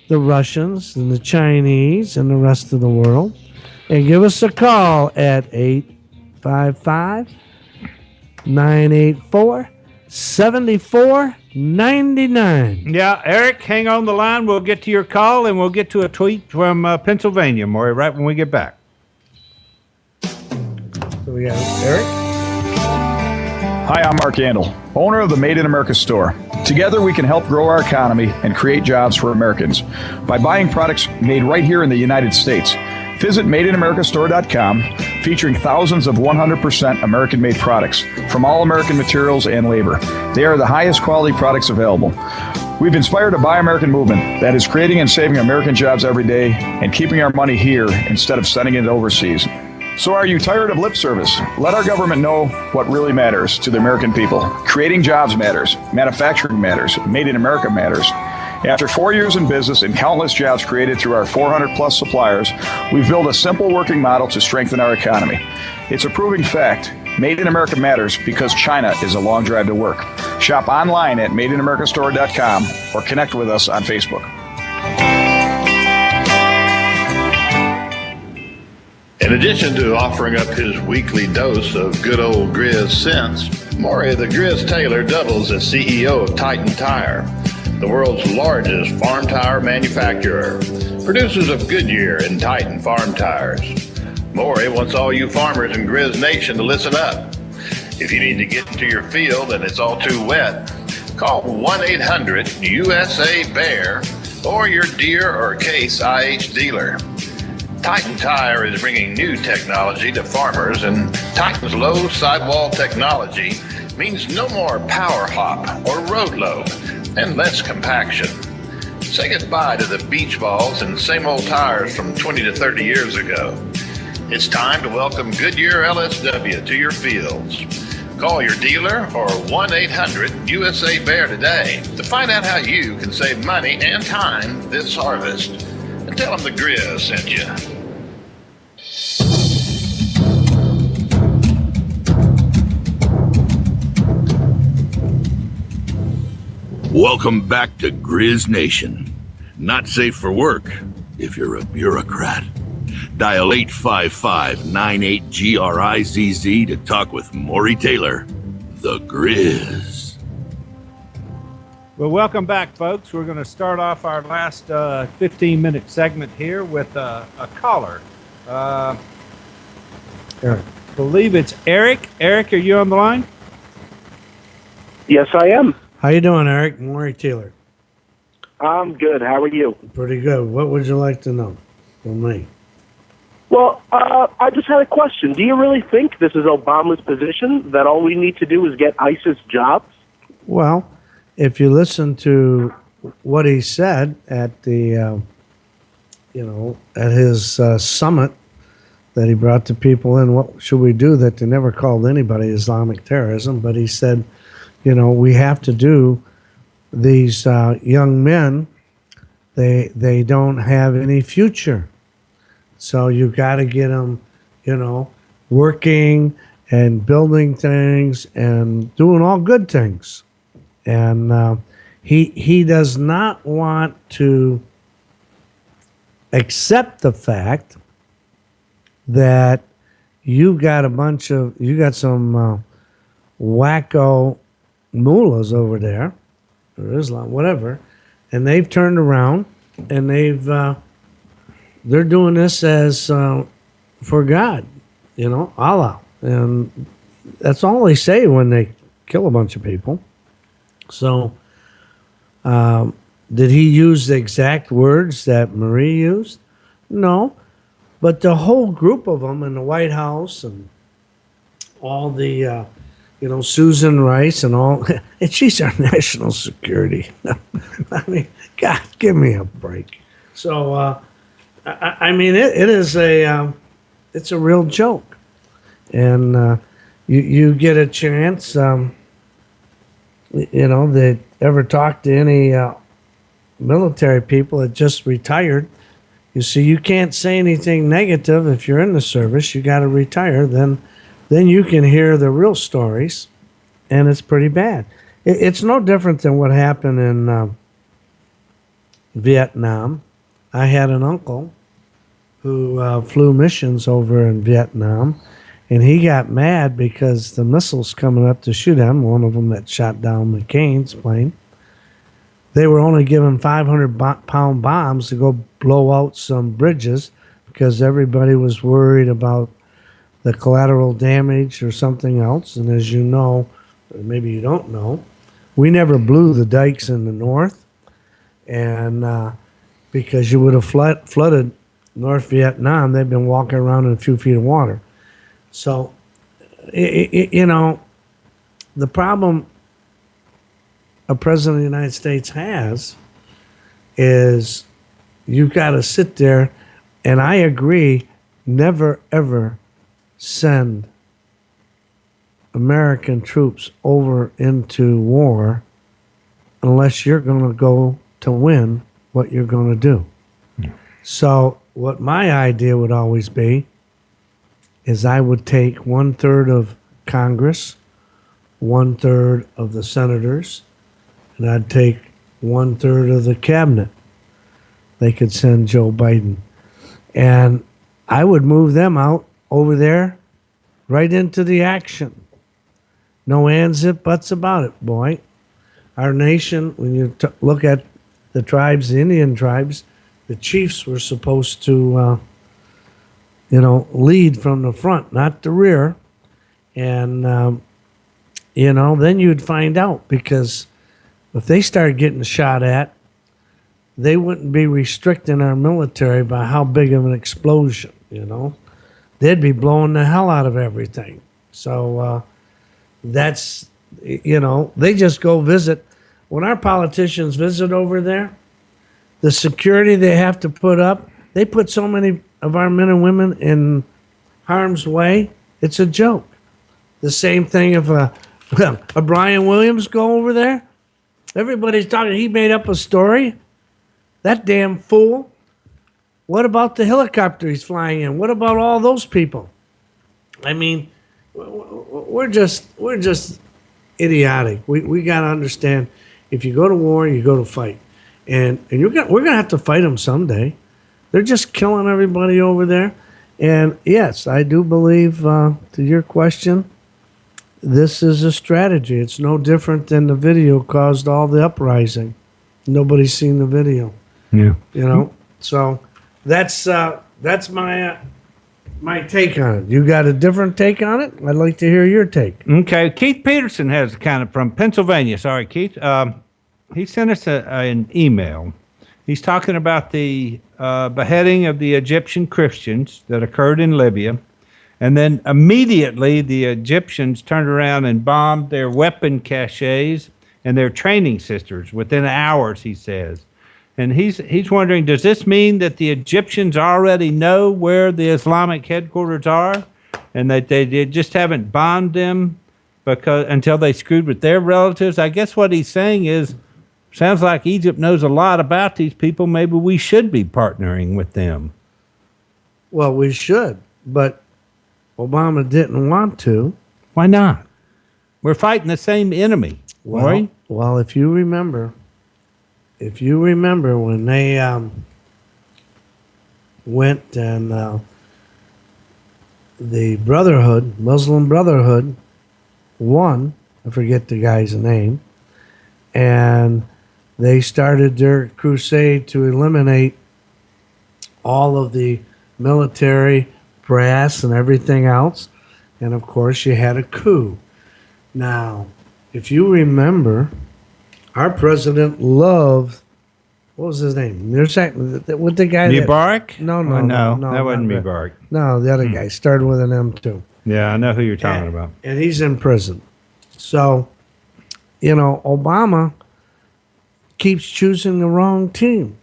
the Russians and the Chinese and the rest of the world, and give us a call at 855-984-7499. Yeah, Eric, hang on the line. We'll get to your call, and we'll get to a tweet from Pennsylvania, Morry, right when we get back. So we got Eric. Hi, I'm Mark Andel, owner of the Made in America store. Together, we can help grow our economy and create jobs for Americans by buying products made right here in the United States. Visit MadeInAmericaStore.com, featuring thousands of 100% American-made products from all American materials and labor. They are the highest quality products available. We've inspired a Buy American movement that is creating and saving American jobs every day and keeping our money here instead of sending it overseas. So are you tired of lip service? Let our government know what really matters to the American people. Creating jobs matters. Manufacturing matters. Made in America matters. After 4 years in business and countless jobs created through our 400-plus suppliers, we've built a simple working model to strengthen our economy. It's a proving fact. Made in America matters because China is a long drive to work. Shop online at MadeInAmericaStore.com or connect with us on Facebook. In addition to offering up his weekly dose of good old Grizz sense, Morry the Grizz Taylor doubles as CEO of Titan Tire, the world's largest farm tire manufacturer, producers of Goodyear and Titan farm tires. Morry wants all you farmers in GrizzNation to listen up. If you need to get into your field and it's all too wet, call 1-800-USA-BEAR or your Deere or Case IH dealer. Titan Tire is bringing new technology to farmers, and Titan's low sidewall technology means no more power hop or road load and less compaction. Say goodbye to the beach balls and same old tires from 20 to 30 years ago. It's time to welcome Goodyear LSW to your fields. Call your dealer or 1-800-USA-BEAR today to find out how you can save money and time this harvest. And tell them the Grizz sent you. Welcome back to GrizzNation. Not safe for work if you're a bureaucrat. Dial 855-98-GRIZZ to talk with Morry Taylor, the Grizz. Well, welcome back, folks. We're going to start off our last 15-minute segment here with a caller. Eric. I believe it's Eric. Eric, are you on the line? Yes, I am. How you doing, Eric? Morry Taylor. I'm good. How are you? Pretty good. What would you like to know from me? Well, I just had a question. Do you really think this is Obama's position, that all we need to do is get ISIS jobs? Well, if you listen to what he said at the, at his summit that he brought the people in, what should we do, that they never called anybody Islamic terrorism, but he said, we have to do these young men, they don't have any future. So you got to get them, working and building things and doing all good things. And he does not want to accept the fact that you got some wacko mullahs over there, or Islam, whatever, and they've turned around and they're doing this as for God, Allah, and that's all they say when they kill a bunch of people. So, did he use the exact words that Marie used? No, but the whole group of them in the White House and all the, Susan Rice and all, and she's our national security. I mean, God, give me a break. So, it is it's a real joke, and you get a chance, that ever talk to any military people that just retired. You see, you can't say anything negative if you're in the service. You got to retire, then you can hear the real stories, and it's pretty bad. It's no different than what happened in Vietnam. I had an uncle who flew missions over in Vietnam, and he got mad because the missiles coming up to shoot him, one of them that shot down McCain's plane, they were only given 500-pound bombs to go blow out some bridges because everybody was worried about the collateral damage or something else. And as you know, or maybe you don't know, we never blew the dikes in the north, and because you would have flooded North Vietnam. They've been walking around in a few feet of water. So, the problem a president of the United States has is you've got to sit there, and I agree, never, ever send American troops over into war unless you're going to go to win what you're going to do. Yeah. So what my idea would always be is I would take 1/3 of Congress, 1/3 of the senators, and I'd take 1/3 of the cabinet. They could send Joe Biden. And I would move them out over there right into the action. No ands, if, buts about it, boy. Our nation, when you look at the tribes, the Indian tribes, the chiefs were supposed to, lead from the front, not the rear. And, then you'd find out, because if they started getting shot at, they wouldn't be restricting our military by how big of an explosion, They'd be blowing the hell out of everything. So that's, they just go visit. When our politicians visit over there, the security they have to put up, they put so many of our men and women in harm's way, it's a joke. The same thing if a Brian Williams go over there. Everybody's talking, he made up a story. That damn fool. What about the helicopter he's flying in? What about all those people? I mean, we're just idiotic. We got to understand, if you go to war, you go to fight. And we're going to have to fight them someday. They're just killing everybody over there. And yes, I do believe, to your question, this is a strategy. It's no different than the video caused all the uprising. Nobody's seen the video. Yeah. So that's my take on it. You got a different take on it? I'd like to hear your take. Okay. Keith Peterson has from Pennsylvania. Sorry, Keith. He sent us an email. He's talking about the beheading of the Egyptian Christians that occurred in Libya. And then immediately the Egyptians turned around and bombed their weapon caches and their training centers within hours, he says. And he's wondering, does this mean that the Egyptians already know where the Islamic headquarters are, and that they just haven't bombed them until they screwed with their relatives? I guess what he's saying is, sounds like Egypt knows a lot about these people. Maybe we should be partnering with them. Well, we should, but Obama didn't want to. Why not? We're fighting the same enemy. Well, if you remember when they went and the Brotherhood, Muslim Brotherhood, won I forget the guy's name. And they started their crusade to eliminate all of the military brass and everything else. And of course, you had a coup. Now, if you remember, our president loved, what was his name? There's that, what the guy? Mubarak? No, that wasn't Mubarak. No, the other guy started with an M too. Yeah, I know who you're talking about. And he's in prison. So, Obama keeps choosing the wrong team.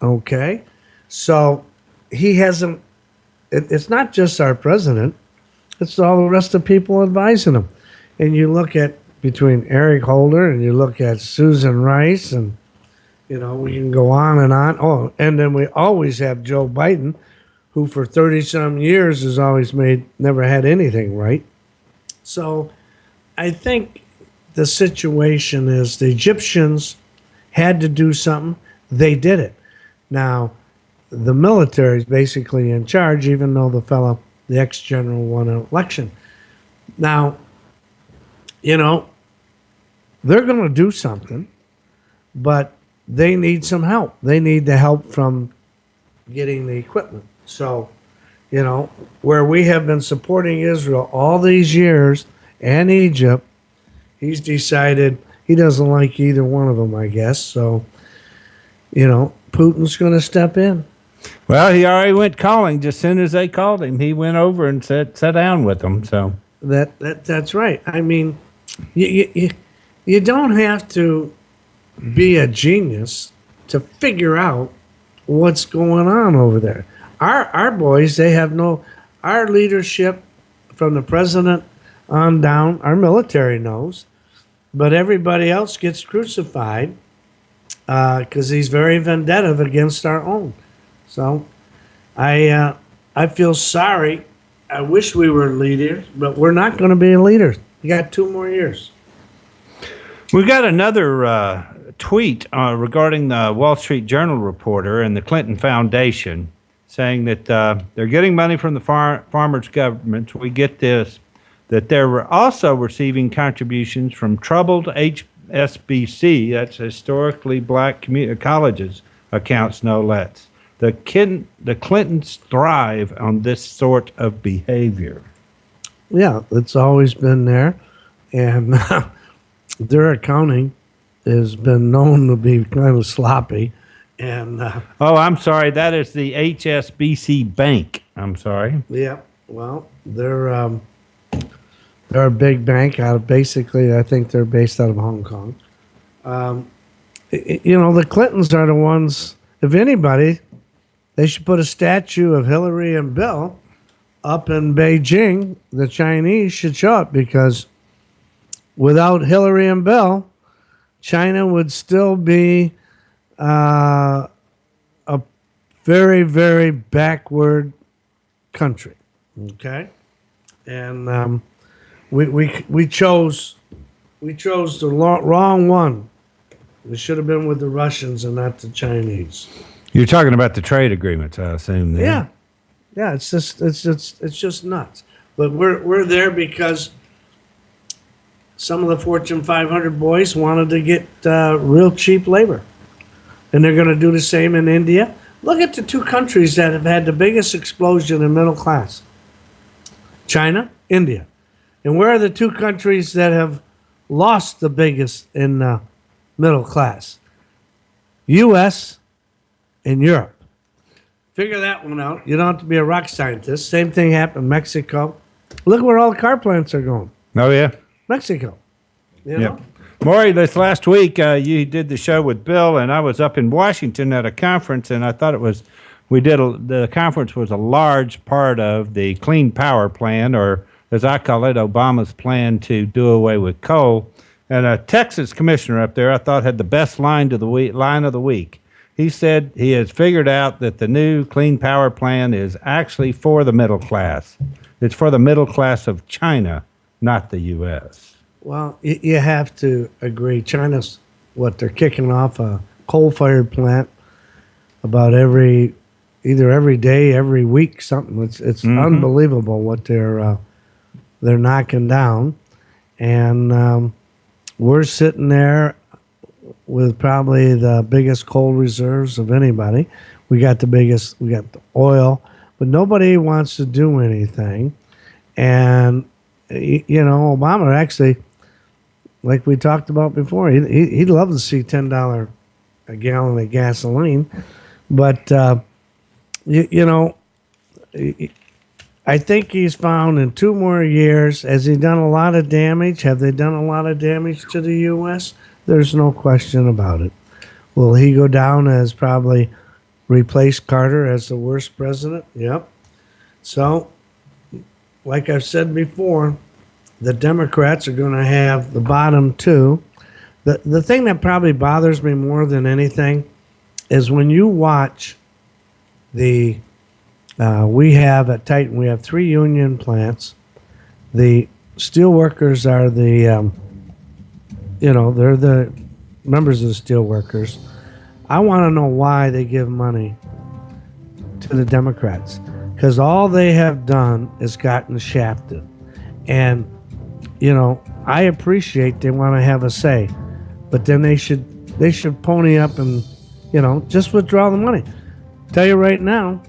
Okay? So he hasn't, it's not just our president, it's all the rest of the people advising him. And you look at between Eric Holder and you look at Susan Rice, and, we can go on and on. Oh, and then we always have Joe Biden, who for 30-some years has always never had anything right. So I think the situation is the Egyptians had to do something. They did it. Now, the military is basically in charge, even though the ex-general won an election. Now, they're going to do something, but they need some help. They need the help from getting the equipment. So, where we have been supporting Israel all these years and Egypt, he's decided he doesn't like either one of them, I guess. So, Putin's going to step in. Well, he already went calling. Just as soon as they called him, he went over and sat down with them. So that's right. I mean, you don't have to be a genius to figure out what's going on over there. Our boys, they have our leadership from the president on down, our military knows, but everybody else gets crucified because he's very vendetta against our own. So I feel sorry. I wish we were leaders, but we're not going to be leaders. We got 2 more years. We got another tweet regarding the Wall Street Journal reporter and the Clinton Foundation saying that they're getting money from the farmers' governments. We get this, that they're also receiving contributions from troubled HSBC, that's historically black colleges, accounts no less. The Clintons thrive on this sort of behavior. Yeah, it's always been there. And their accounting has been known to be kind of sloppy. And I'm sorry, that is the HSBC Bank. I'm sorry. Yeah, well, they're a big bank out of basically, I think they're based out of Hong Kong. The Clintons are the ones, if anybody, they should put a statue of Hillary and Bill up in Beijing. The Chinese should show up, because without Hillary and Bill, China would still be a very, very backward country. Okay, and we chose the wrong one. We should have been with the Russians and not the Chinese. You're talking about the trade agreements, I assume. Then. Yeah. It's just nuts. But we're there because some of the Fortune 500 boys wanted to get real cheap labor, and they're going to do the same in India. Look at the 2 countries that have had the biggest explosion in middle class: China, India. And where are the 2 countries that have lost the biggest in middle class? U.S. and Europe. Figure that one out. You don't have to be a rock scientist. Same thing happened in Mexico. Look where all the car plants are going. Oh, yeah. Mexico. You know? Morry, this last week you did the show with Bill, and I was up in Washington at a conference, and I thought the conference was a large part of the Clean Power Plan, or as I call it, Obama's plan to do away with coal. And a Texas commissioner up there, I thought, had the best line of the week. He said he has figured out that the new Clean Power Plan is actually for the middle class. It's for the middle class of China, not the U.S. Well, you have to agree. China's, they're kicking off a coal-fired plant about either every day, every week, something. It's unbelievable what they're knocking down. And we're sitting there with probably the biggest coal reserves of anybody. We got the oil, but nobody wants to do anything. And, Obama actually, like we talked about before, he'd love to see $10 a gallon of gasoline. But, I think he's found in 2 more years, has he done a lot of damage? Have they done a lot of damage to the U.S.? There's no question about it. Will he go down as probably replace Carter as the worst president? Yep. So, like I've said before, the Democrats are going to have the bottom 2. The thing that probably bothers me more than anything is when you watch we have at Titan, we have 3 union plants. The steel workers are they're the members of the steel workers. I want to know why they give money to the Democrats, because all they have done is gotten shafted. And, I appreciate they want to have a say, but then they should pony up and, just withdraw the money. Tell you right now,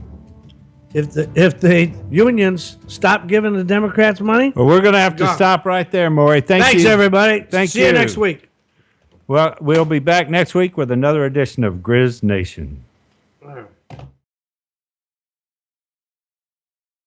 if the unions stop giving the Democrats money, well, we're going to have to stop right there, Morry. Thanks, everybody. See you next week. Well, we'll be back next week with another edition of Grizz Nation. All right.